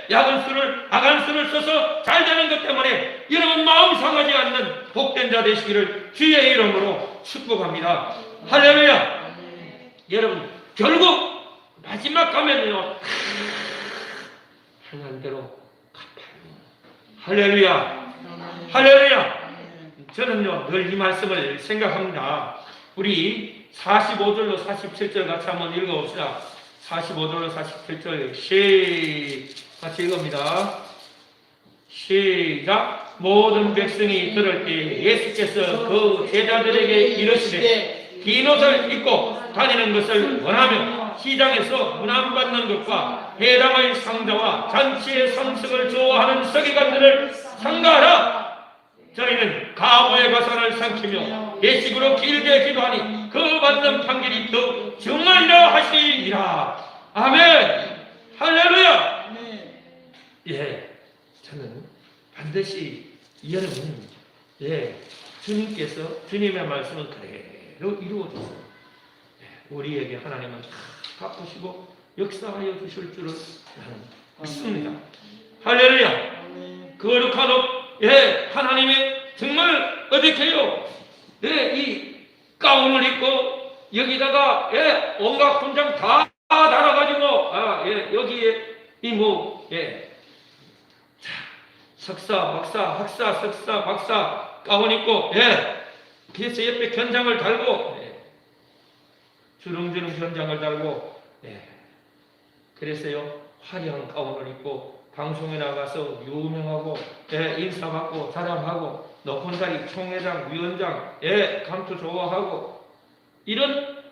야간수를 써서 잘 되는 것 때문에 여러분 마음 상하지 않는 복된 자 되시기를 주의 이름으로 축복합니다. 할렐루야. 여러분, 결국 마지막 가면요 하는 대로 갚아요. 할렐루야. 할렐루야. 저는요 늘 이 말씀을 생각합니다. 우리 45절로 47절 같이 한번 읽어봅시다. 45절로 47절 같이 읽어봅니다. 시작. 모든 백성이 들을 때 예수께서 그 제자들에게 이르시되 긴 옷을 입고 다니는 것을 원하며 시장에서 문안받는 것과 회당의 상자와 잔치의 상식을 좋아하는 서기관들을 상가하라. 저희는 가부의 가산을 삼키며 예식으로 길게 기도하니 그 받는 판결이 더 정하리라 하시리라. 아멘. 할렐루야. 예, 저는 반드시 여러분, 주님께서 주님의 말씀은 그대로 이루어졌어요. 우리에게 하나님은 다 갚으시고 역사하여 주실 줄을 나는 믿습니다. 할렐루야. 거룩한 옷, 하나님이 정말 어떻게요? 이 가운을 입고 여기다가 온갖 훈장 다 달아가지고 여기에 석사, 박사, 학사, 석사, 박사 가운 입고 그래서 옆에 견장을 달고 주렁주렁 견장을 달고 그래서요 화려한 가운을 입고 방송에 나가서 유명하고 인사받고 자랑하고 높은 자리 총회장, 위원장, 감투 좋아하고 이런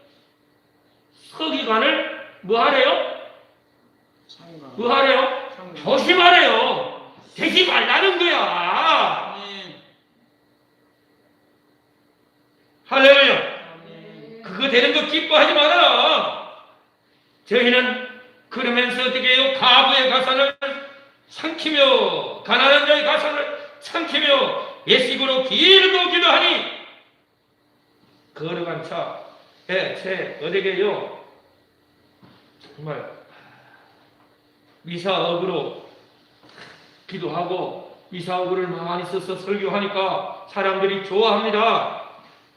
서기관을 뭐 하래요? 뭐 하래요? 조심하래요. 되지 말라는 거야. 할렐루야. 그거 되는 거 기뻐하지 말아라. 저희는 그러면서 어떻게 해요? 가부의 가산을 삼키며 가난한 자의 가산을 삼키며 예식으로 길고 기도하니 거룩한 차 어디게요? 정말 미사역으로 기도하고 미사역을 많이 써서 설교하니까 사람들이 좋아합니다.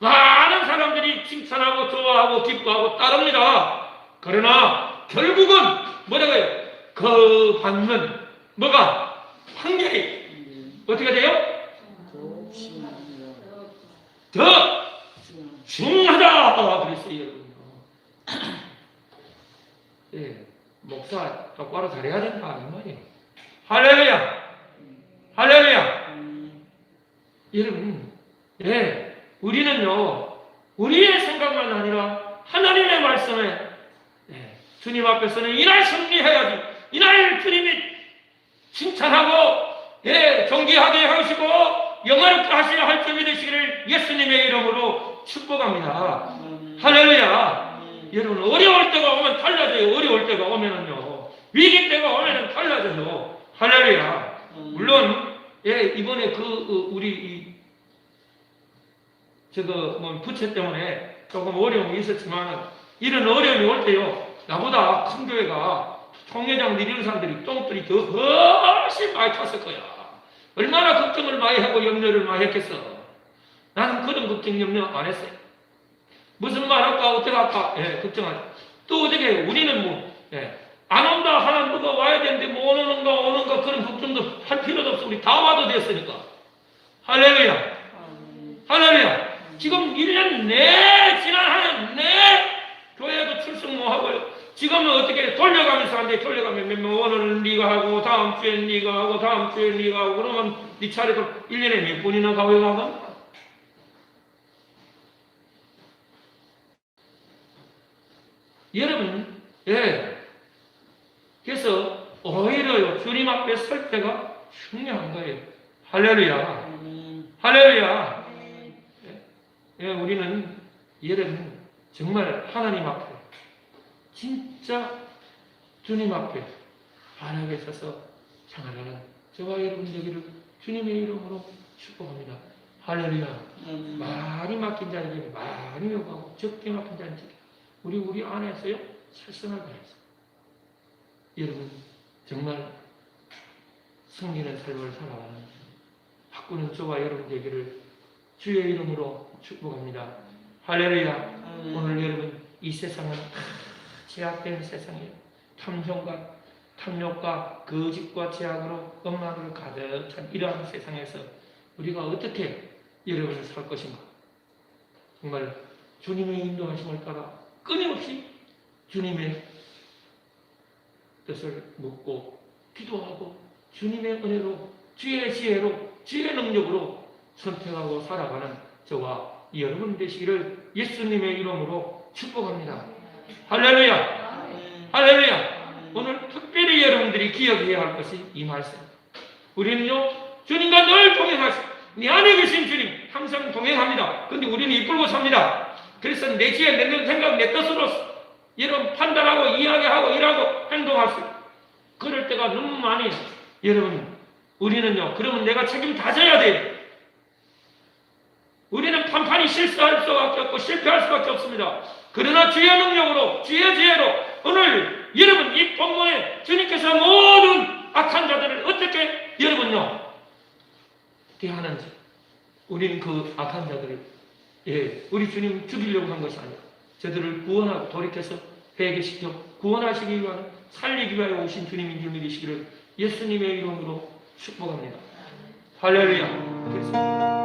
많은 사람들이 칭찬하고 좋아하고 기뻐하고 따릅니다. 그러나 결국은 뭐라고요? 그 받는 뭐가 판결이 어떻게 돼요? 더 중하다 그랬어요. 목사 똑바로 잘해야 된다 이 말이에요. 할렐루야. 할렐루야. 여러분, 우리는요 우리의 생각만 아니라 하나님의 말씀에 주님 앞에서는 이날 승리해야지. 이날 주님이 칭찬하고 존귀하게 하시고 영화롭게 하시려 할 점이 되시기를 예수님의 이름으로 축복합니다. 할렐루야. 여러분 어려울 때가 오면 달라져요. 어려울 때가 오면은요 위기 때가 오면은 달라져요. 할렐루야. 물론 이번에 우리 부채 때문에 조금 어려움이 있었지만 이런 어려움이 올 때요 나보다 큰 교회가 총회장 이런 사람들이 똥들이 더 훨씬 많이 탔을 거야. 얼마나 걱정을 많이 하고 염려를 많이 했겠어. 나는 그런 걱정 염려 안 했어요. 무슨 말 할까 어떻게 할까 걱정하지. 또 어떻게 우리는 안 온다 하나 누가 와야 되는데 뭐 오는가 그런 걱정도 할 필요도 없어. 우리 다 와도 됐으니까. 할렐루야. 할렐루야. 지금 1년 지난 한 해 교회도 출석 뭐 하고요. 지금은 어떻게 돌려가면서 한대 돌려가면 오늘은 네가 하고 다음 주엔 네가 하고 다음 주엔 네가 하고 그러면 네 차례도 1년에 몇 번이나 가고 나가? 여러분, 그래서 오히려 주님 앞에 설 때가 중요한 거예요. 할렐루야. 할렐루야. 우리는 여러분 정말 하나님 앞에 진짜 주님 앞에 바라게 서서 생활하는 저와 여러분 되기를 주님의 이름으로 축복합니다. 할렐루야. 많이 맡긴 자에게 많이 요구하고 적게 맡긴 자에게 우리 안에서요 살성을 가해서 여러분 정말 승리는 삶을 살아가는 바꾸는 저와 여러분 되기를 주의 이름으로 축복합니다. 할렐루야. 오늘 여러분 이 세상은 제약된 세상에 탐정과 탐욕과 거짓과 제약으로 엄마를 가득 찬 이러한 세상에서 우리가 어떻게 여러분을 살 것인가? 정말 주님의 인도하심을 따라 끊임없이 주님의 뜻을 묻고 기도하고 주님의 은혜로 주의 지혜로 주의 능력으로 선택하고 살아가는 저와 여러분 되시기를 예수님의 이름으로 축복합니다. 할렐루야! 할렐루야! 오늘 특별히 여러분들이 기억해야 할 것이 이 말씀. 우리는요, 주님과 늘 동행하시고, 네 안에 계신 주님, 항상 동행합니다. 근데 우리는 이끌고 삽니다. 그래서 내 지혜, 내 생각, 내 뜻으로 여러분 판단하고, 이야기하고, 일하고, 행동할 수 있고, 그럴 때가 너무 많이, 여러분, 우리는요, 그러면 내가 책임 다 져야 돼요. 우리는 판판이 실수할 수밖에 없고, 실패할 수밖에 없습니다. 그러나 주의 능력으로, 주의 지혜로, 오늘 여러분 이 본문에 주님께서 모든 악한 자들을 어떻게 여러분요 대하는지, 우리는 그 악한 자들을 우리 주님 죽이려고 한 것이 아니라 저들을 구원하고 돌이켜서 회개시켜 구원하시기 위한 살리기 위하여 오신 주님인 줄 믿으시기를 예수님의 이름으로 축복합니다. 할렐루야.